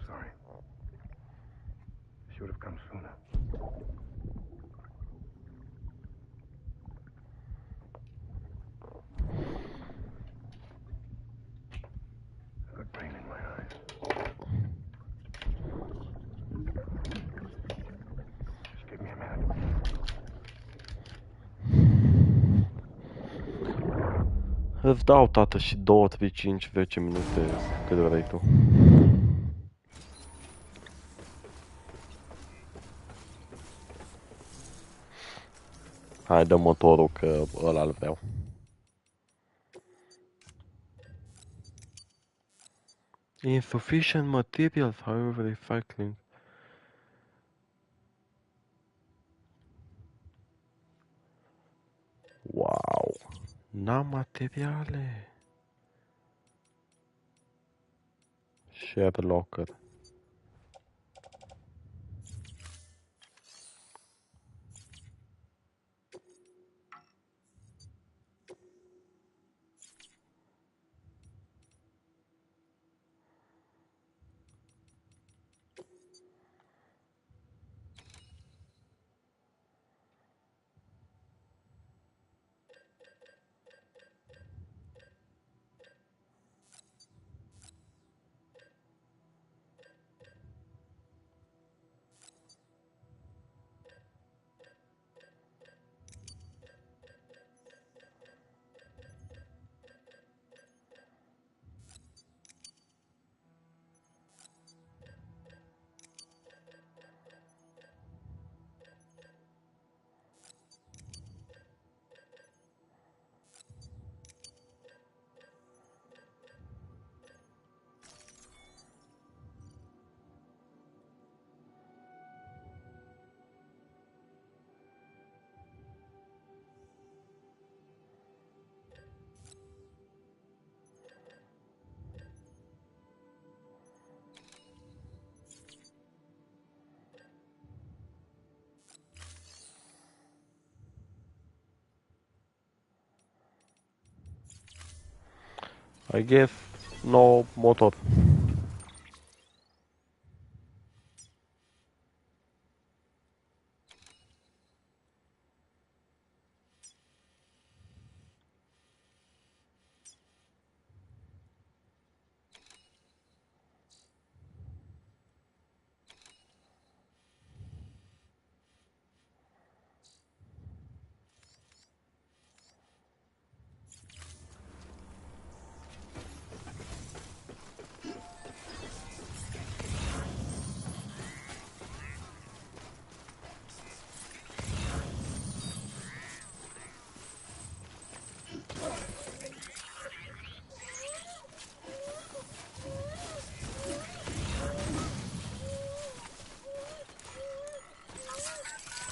Sorry. Should have come sooner. I got pain in my eyes. Just give me a minute. Îți dau, tată, și 2, 3, 5, 10 minute, cât vrei tu. Hai, dă motorul, că ăla-l vreau. Insufficient materials, however, recycling. Wow, n-am materiale. Share locker. I guess No motor.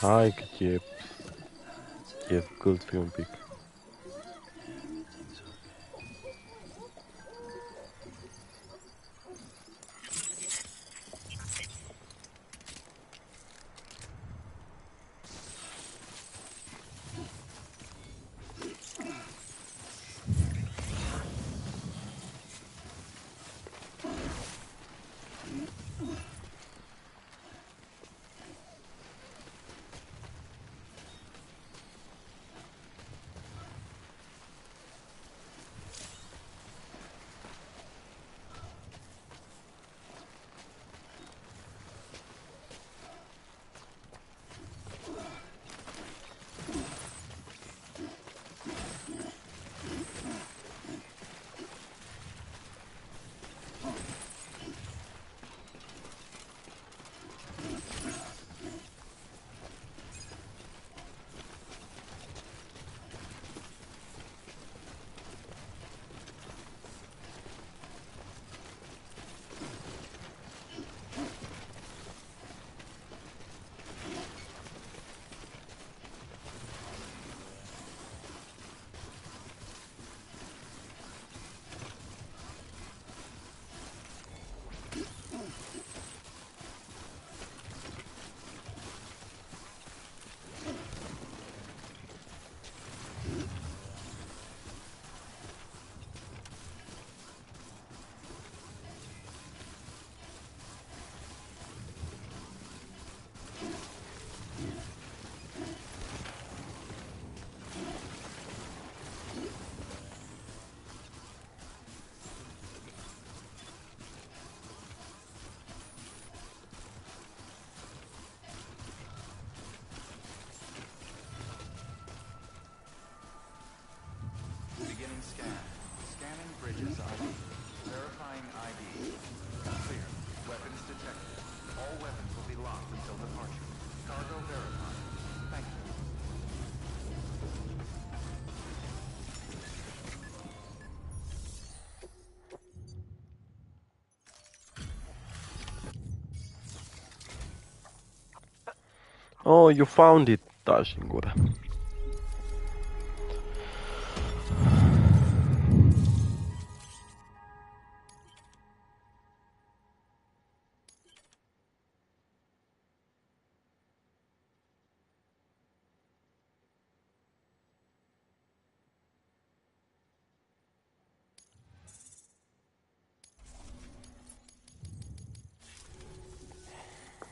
Hai cât e călt fi un pic. Beginning scan. Scanning bridges ID. Verifying ID. Clear. Weapons detected. All weapons will be locked until departure. Cargo verified. Thank you. Oh, you found it. Taci în gură.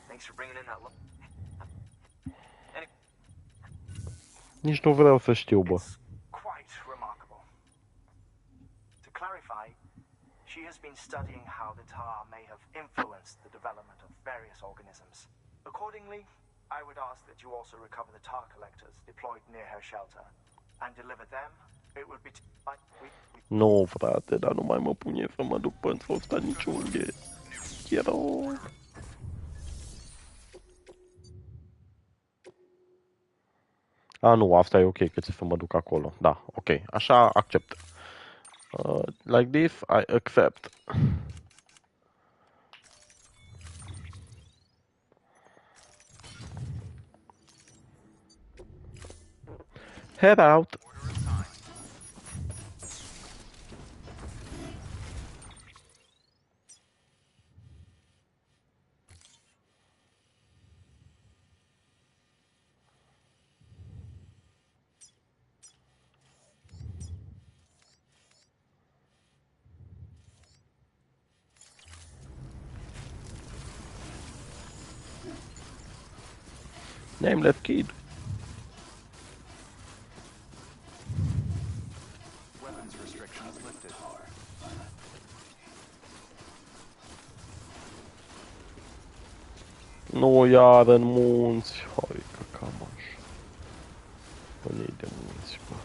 Thanks for bringing in that. Nici nu vreau să știu, bă. It's quite remarkable. To clarify, she has been studying how the tar may have influenced the development of various organisms. Accordingly, I would ask that you also recover the tar collectors deployed near her shelter and deliver them. It would be Nu, frate, dar nu mai mă pune să mă duc pentru asta niciunde. Chiaro. A, nu, asta e ok, că ți să mă duc acolo. Da, ok, așa accept. Like this, I accept. Head out. Nameless kid. Weapons restrictions lifted. Nu iar în munți. Hai că cam așa. Unii de munți, bă.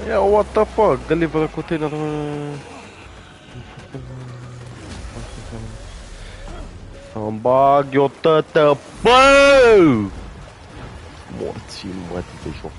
Yeah, what the fuck? Deliver a container. Să-mi bag eu tătă, bă! Morții mătii de joc.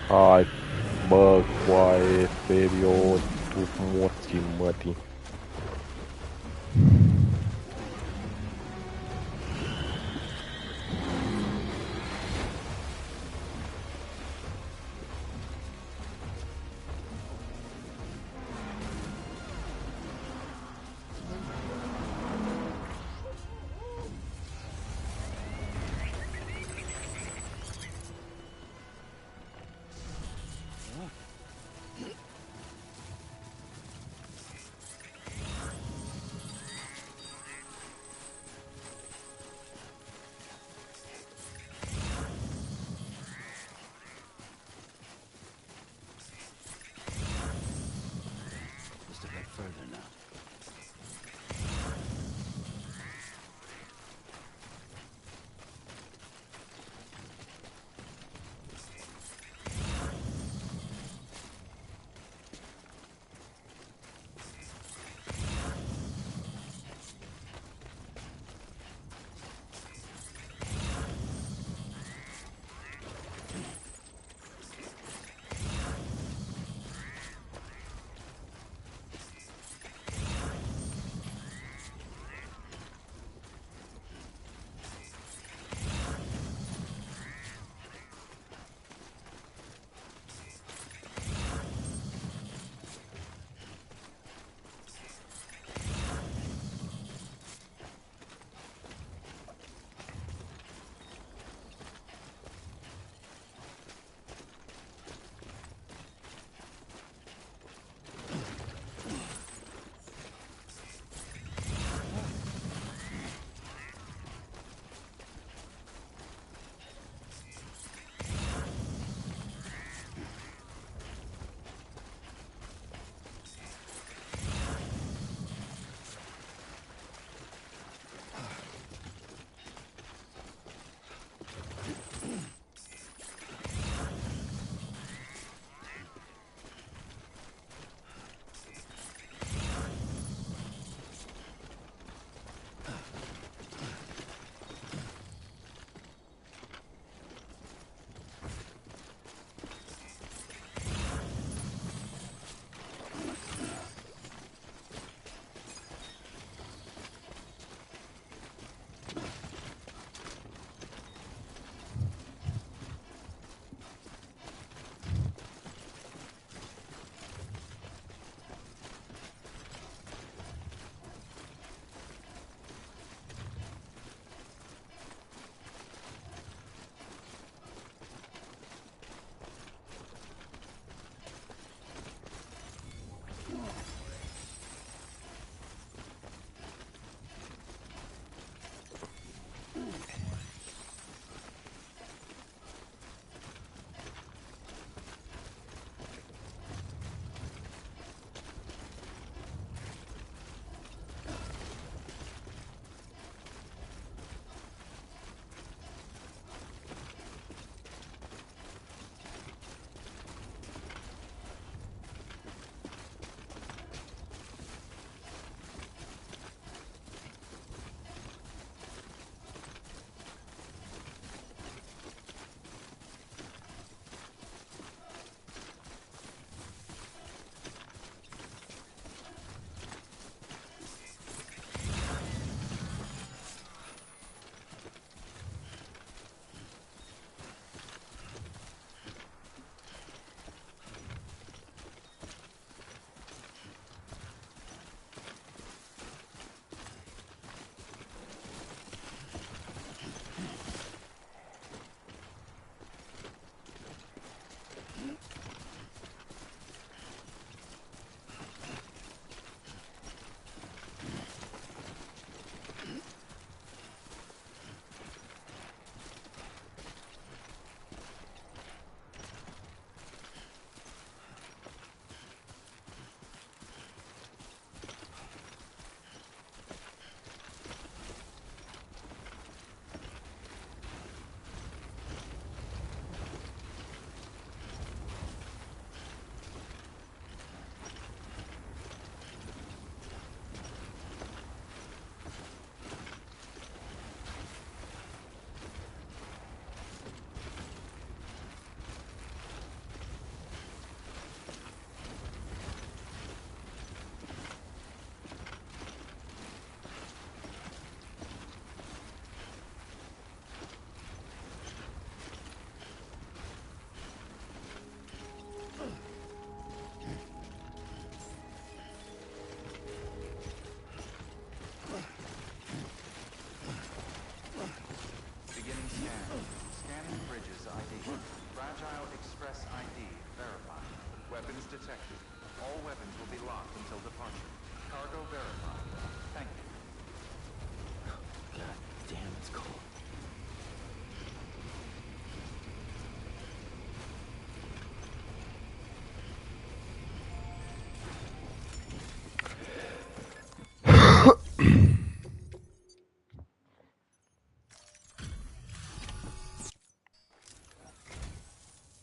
Hai, bă, coaie, serios, tu morții mătii. Just a bit further now. locked until departure. Cargo verified. Thank you. God damn, it's cold.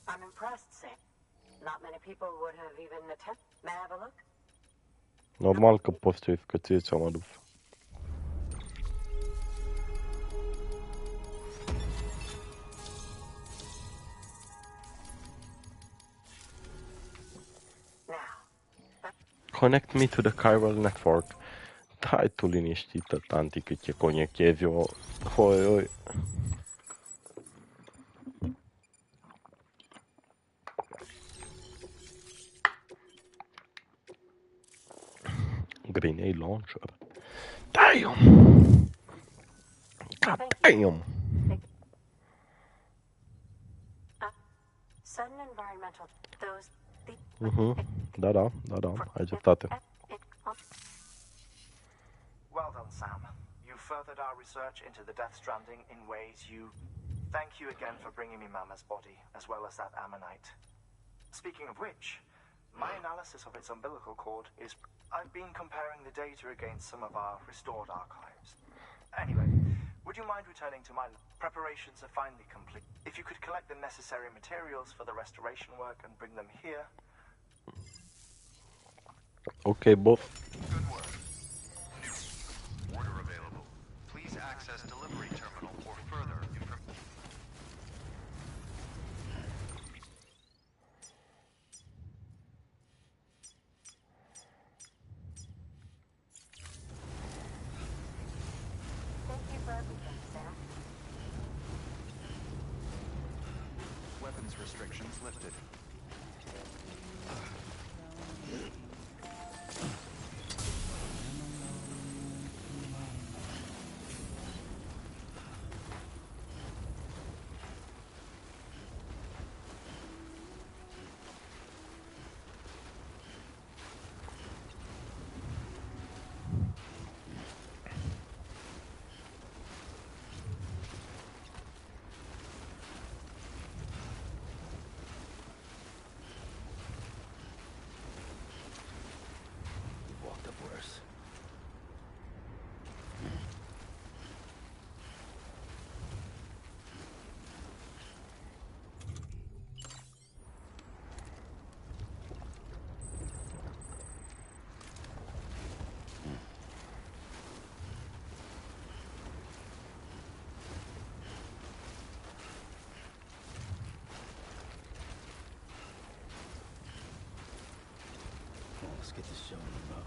I'm impressed, Sam. Not many people would have even attempted. May I have a look? Normal că poți să că ție ți-am adus. Connect me to the chiral network. Hai tu liniștită, tanti, că te conectezi eu. Hoi. Grenade launcher. Damn! God damn! Sudden environmental. Those. Da, ai dreptate. Well done, Sam. You furthered our research into the Death Stranding in ways you... Thank you again for bringing me Mama's body, as well as that ammonite. Speaking of which, my analysis of its umbilical cord is... I've been comparing the data against some of our restored archives. Anyway, would you mind returning to my... Preparations are finally complete. If you could collect the necessary materials for the restoration work and bring them here... Okay, boss. Good work. New order available. Please access delivery terminal for further information. Thank you for everything, Sam. Weapons restrictions lifted. Walked up worse. Let's get this show on the road.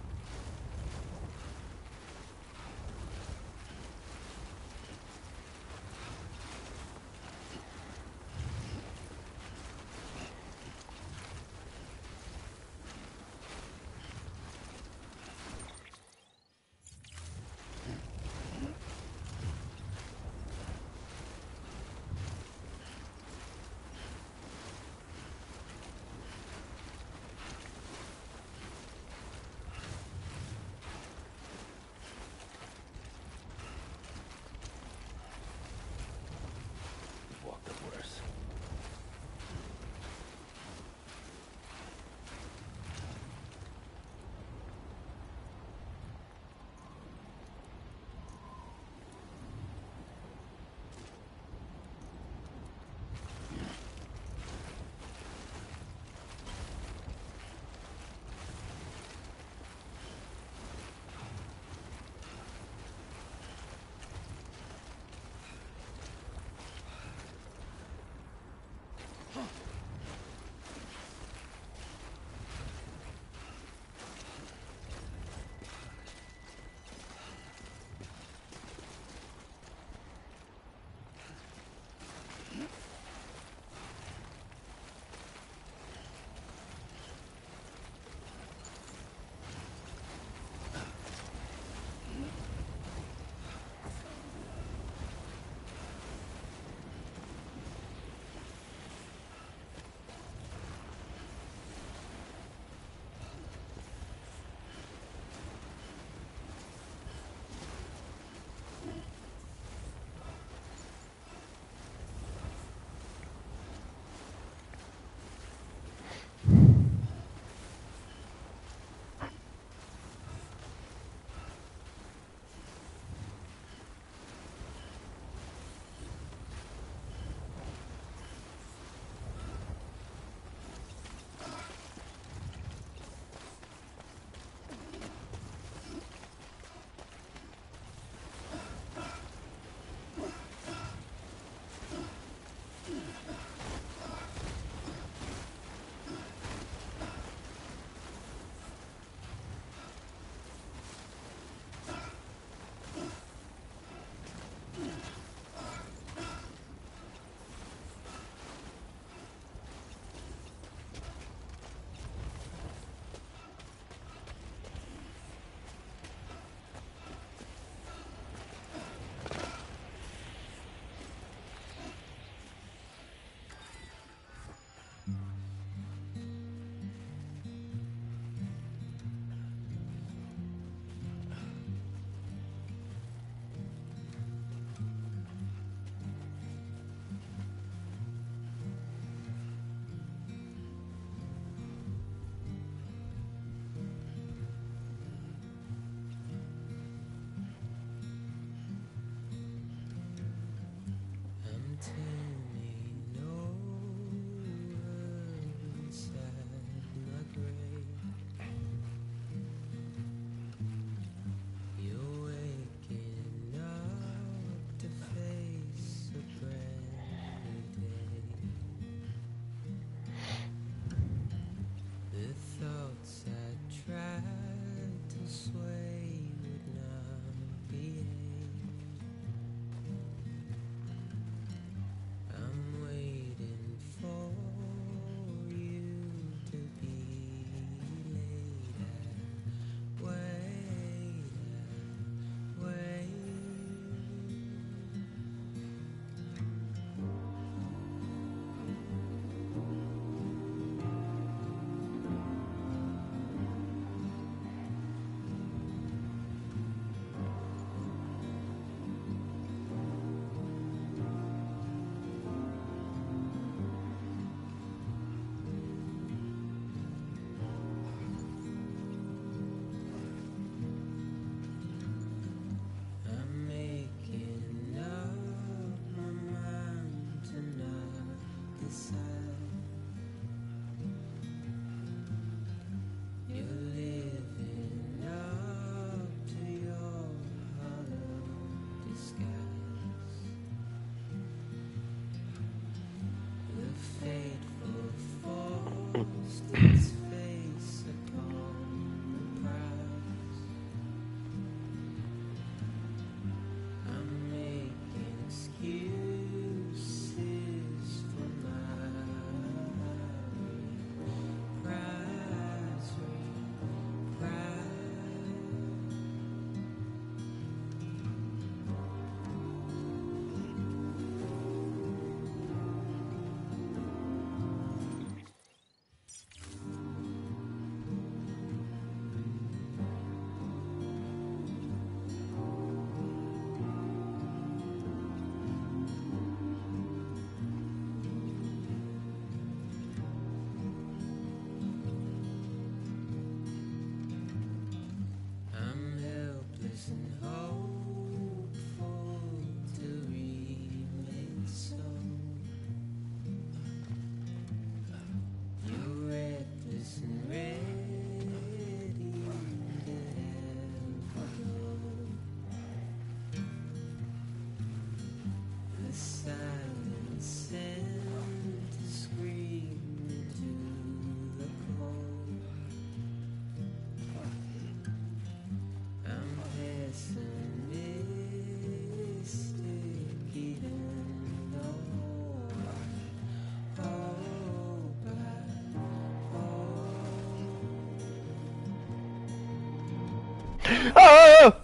Ah!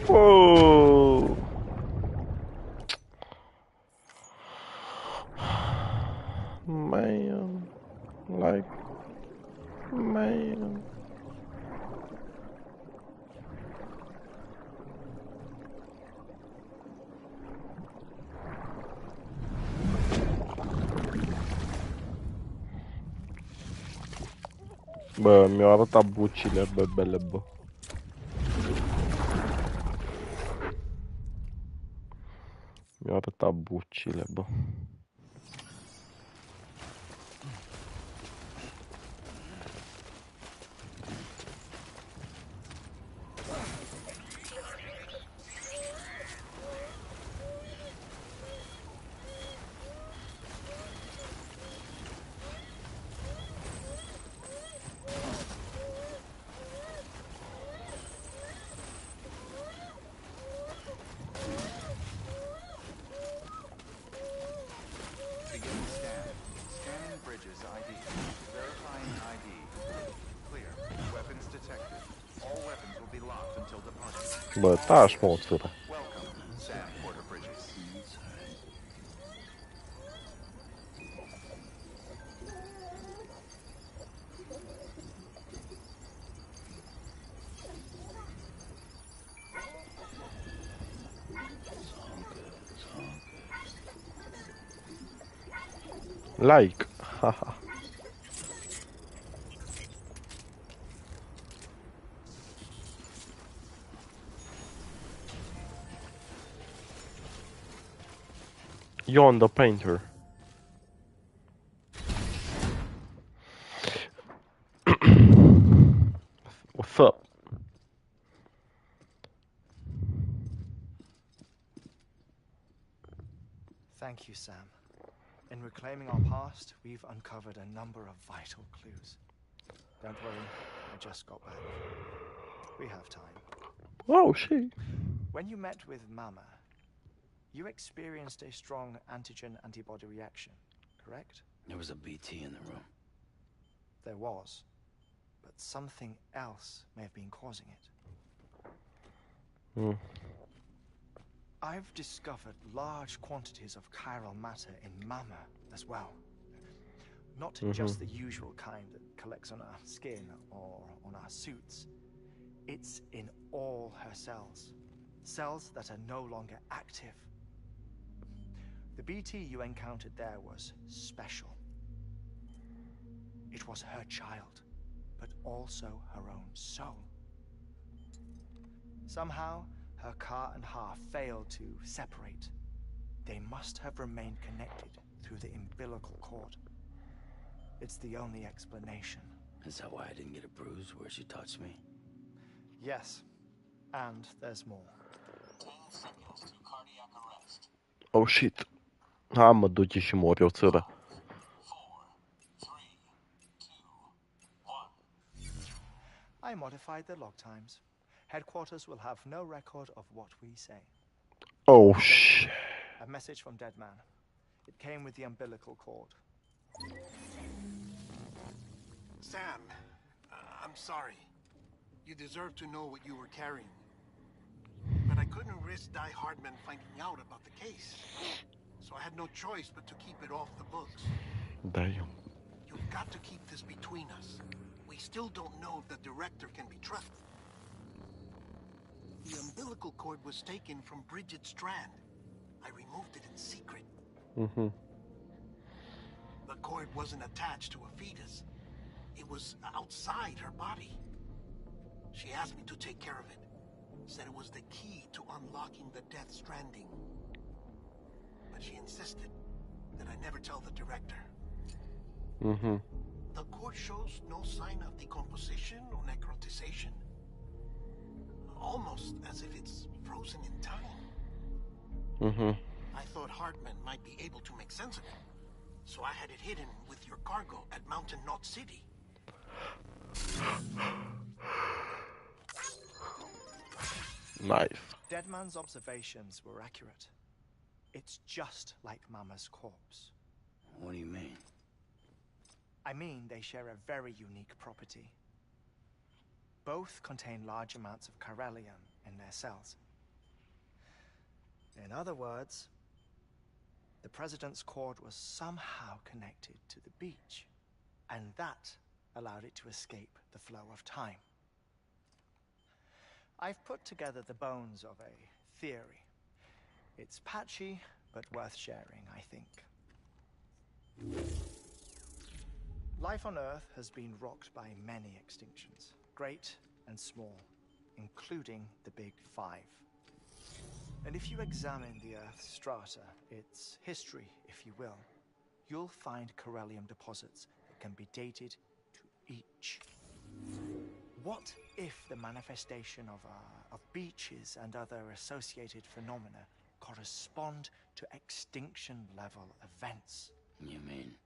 Whoa! Man, like, man. Bă, mi-au arătat bucile, bebele, bă. Mi-au arătat bucile, bă. Beginning scan. Scanning bridges ID. Verifying ID. Clear. Weapons detected. All weapons will be locked until departure. Bă, taci, mă, țură. Welcome, Sam Porter Bridges. Like, haha. Yon the painter. What's up? Thank you, Sam. In reclaiming our past, we've uncovered a number of vital clues. Don't worry, I just got back. We have time. Oh, shit. When you met with Mama, you experienced a strong antigen-antibody reaction, correct? There was a BT in the room. There was, but something else may have been causing it. Hmm. I've discovered large quantities of chiral matter in Mama as well. Not just the usual kind that collects on our skin or on our suits. It's in all her cells. Cells that are no longer active. The BT you encountered there was special. It was her child, but also her own soul. Somehow, her Ka and Ha failed to separate. They must have remained connected through the umbilical cord. It's the only explanation. Is that why I didn't get a bruise where she touched me? Yes, and there's more. 10 seconds to cardiac arrest. Oh, shit. Ha, mă duce și mor eu, țără. 4, 3, 2, 1. I modified the log times. Headquarters will have no record of what we say. Oh, shit. A message from Dead Man. It came with the umbilical cord. Sam, I'm sorry. You deserve to know what you were carrying. But I couldn't risk Die Hardman finding out about the case. So I had no choice but to keep it off the books. Damn. You've got to keep this between us. We still don't know if the director can be trusted. The umbilical cord was taken from Bridget Strand. I removed it in secret. The cord wasn't attached to a fetus. It was outside her body. She asked me to take care of it. Said it was the key to unlocking the Death Stranding. But she insisted that I never tell the director. The cord shows no sign of decomposition or necrotization. Almost as if it's frozen in time. I thought Hartman might be able to make sense of it. So I had it hidden with your cargo at Mountain Knot City. Nice. Deadman's observations were accurate. It's just like Mama's corpse. What do you mean? I mean, they share a very unique property. Both contain large amounts of chiralium in their cells. In other words, the President's cord was somehow connected to the beach, and that allowed it to escape the flow of time. I've put together the bones of a theory. It's patchy, but worth sharing, I think. Life on Earth has been rocked by many extinctions, great and small, including the Big Five. And if you examine the Earth's strata, its history, if you will, you'll find chiralium deposits that can be dated to each. What if the manifestation of beaches and other associated phenomena correspond to extinction-level events? You mean?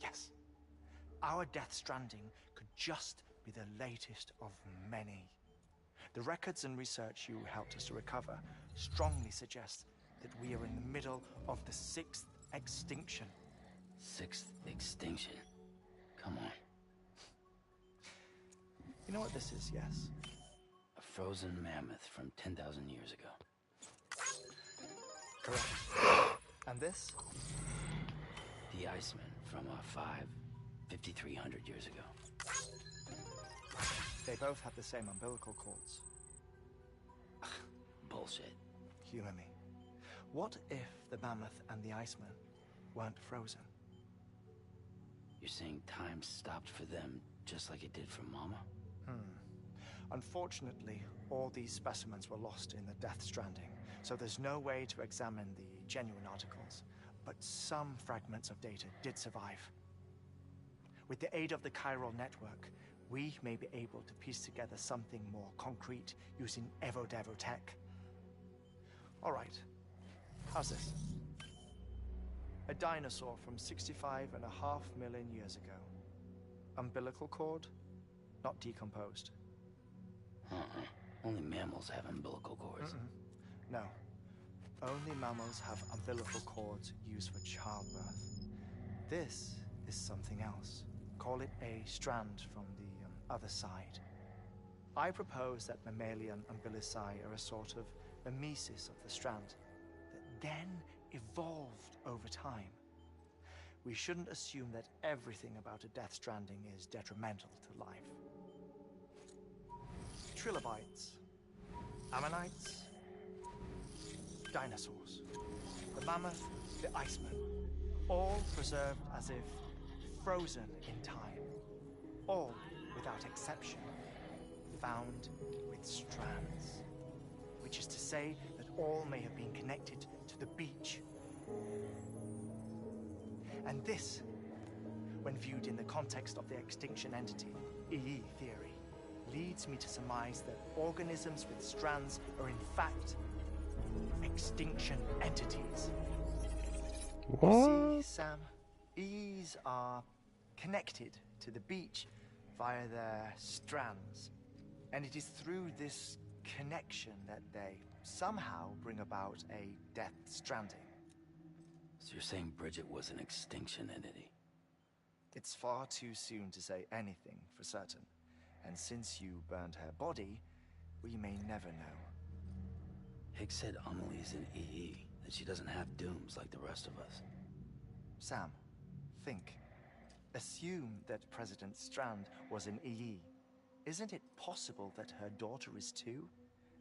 Yes. Our Death Stranding could just be the latest of many. The records and research you helped us to recover strongly suggest that we are in the middle of the 6th extinction. 6th extinction? Come on. You know what this is, yes? A frozen mammoth from 10,000 years ago. Correct. And this? The Iceman from 5,300 years ago. They both have the same umbilical cords. Bullshit. Humor me. What if the mammoth and the Iceman weren't frozen? You're saying time stopped for them just like it did for Mama? Unfortunately, all these specimens were lost in the Death Stranding, so there's no way to examine the genuine articles. But some fragments of data did survive. With the aid of the chiral network, we may be able to piece together something more concrete using Evo-Devo tech. All right, how's this? A dinosaur from 65.5 million years ago. Umbilical cord, not decomposed. Only mammals have umbilical cords. No. Only mammals have umbilical cords used for childbirth. This is something else. Call it a strand from the other side. I propose that mammalian umbilici are a sort of mimesis of the strand that then evolved over time. We shouldn't assume that everything about a Death Stranding is detrimental to life. Trilobites, ammonites, dinosaurs, the mammoth, the Iceman, all preserved as if frozen in time, all without exception found with strands, which is to say that all may have been connected to the beach. And this, when viewed in the context of the extinction entity, EE theory, leads me to surmise that organisms with strands are in fact extinction entities. What? See, Sam, EEs are connected to the beach via their strands. And it is through this connection that they somehow bring about a Death Stranding. So you're saying Bridget was an extinction entity? It's far too soon to say anything for certain. And since you burned her body, we may never know. Higgs said Amelie's an EE, that she doesn't have dooms like the rest of us. Sam, think. Assume that President Strand was an EE. Isn't it possible that her daughter is too?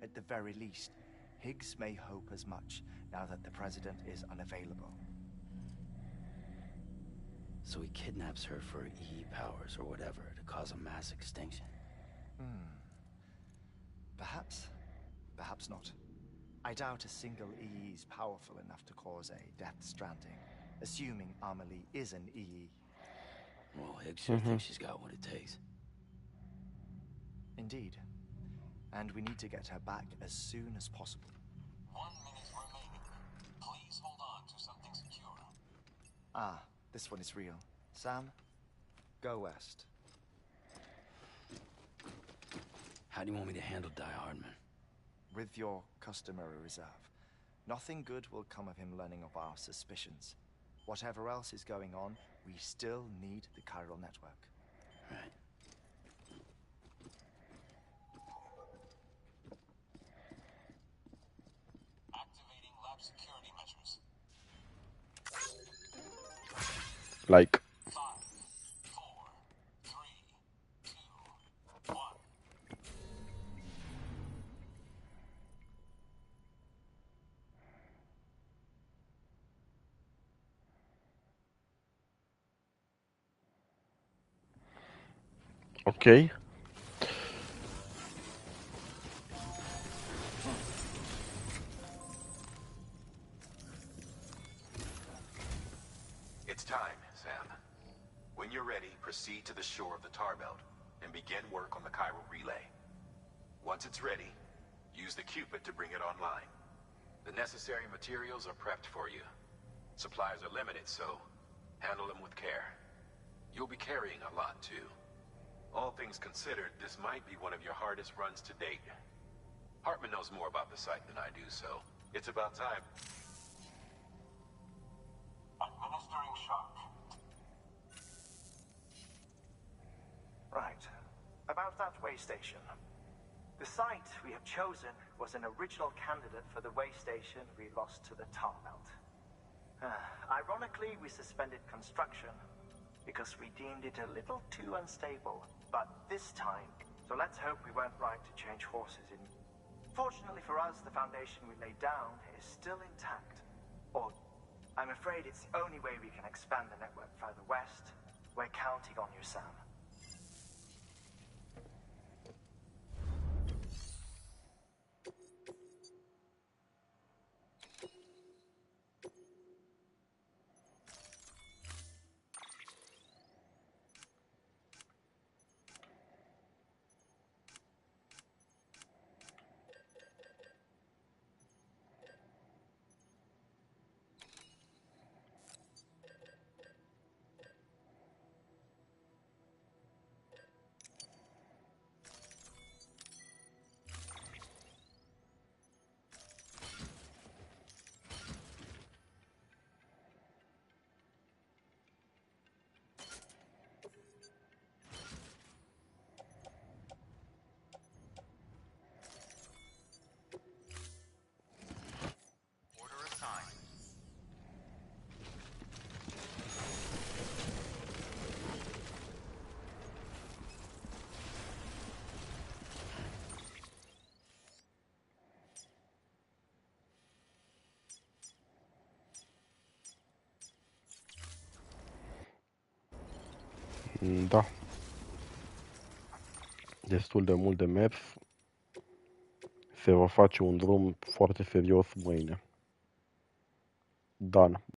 At the very least, Higgs may hope as much now that the President is unavailable. So he kidnaps her for EE powers or whatever to cause a mass extinction. Perhaps. Perhaps not. I doubt a single EE is powerful enough to cause a Death Stranding, assuming Amelie is an EE. Well, Higgs sure thinks she's got what it takes. Indeed. And we need to get her back as soon as possible. 1 minute remaining. Please hold on to something secure. Ah, this one is real. Sam, go west. How do you want me to handle Die Hardman? With your customary reserve. Nothing good will come of him learning of our suspicions. Whatever else is going on, we still need the chiral network. Right. Like. 5, 4, 3, 2, 1. Ok. It's time, Sam. When you're ready, proceed to the shore of the tar belt and begin work on the chiral relay. Once it's ready, use the Cupid to bring it online. The necessary materials are prepped for you. Supplies are limited, so handle them with care. You'll be carrying a lot, too. All things considered, this might be one of your hardest runs to date. Hartman knows more about the site than I do, so it's about time. Administering shock. Right. About that way station. The site we have chosen was an original candidate for the way station we lost to the tar belt. Ironically, we suspended construction because we deemed it a little too unstable. But this time, so let's hope we weren't right to change horses in. Fortunately for us, the foundation we laid down is still intact. Or, I'm afraid it's the only way we can expand the network further west. We're counting on you, Sam. Order assigned. Da. Destul de mult de mers. Se va face un drum foarte serios mâine. Done.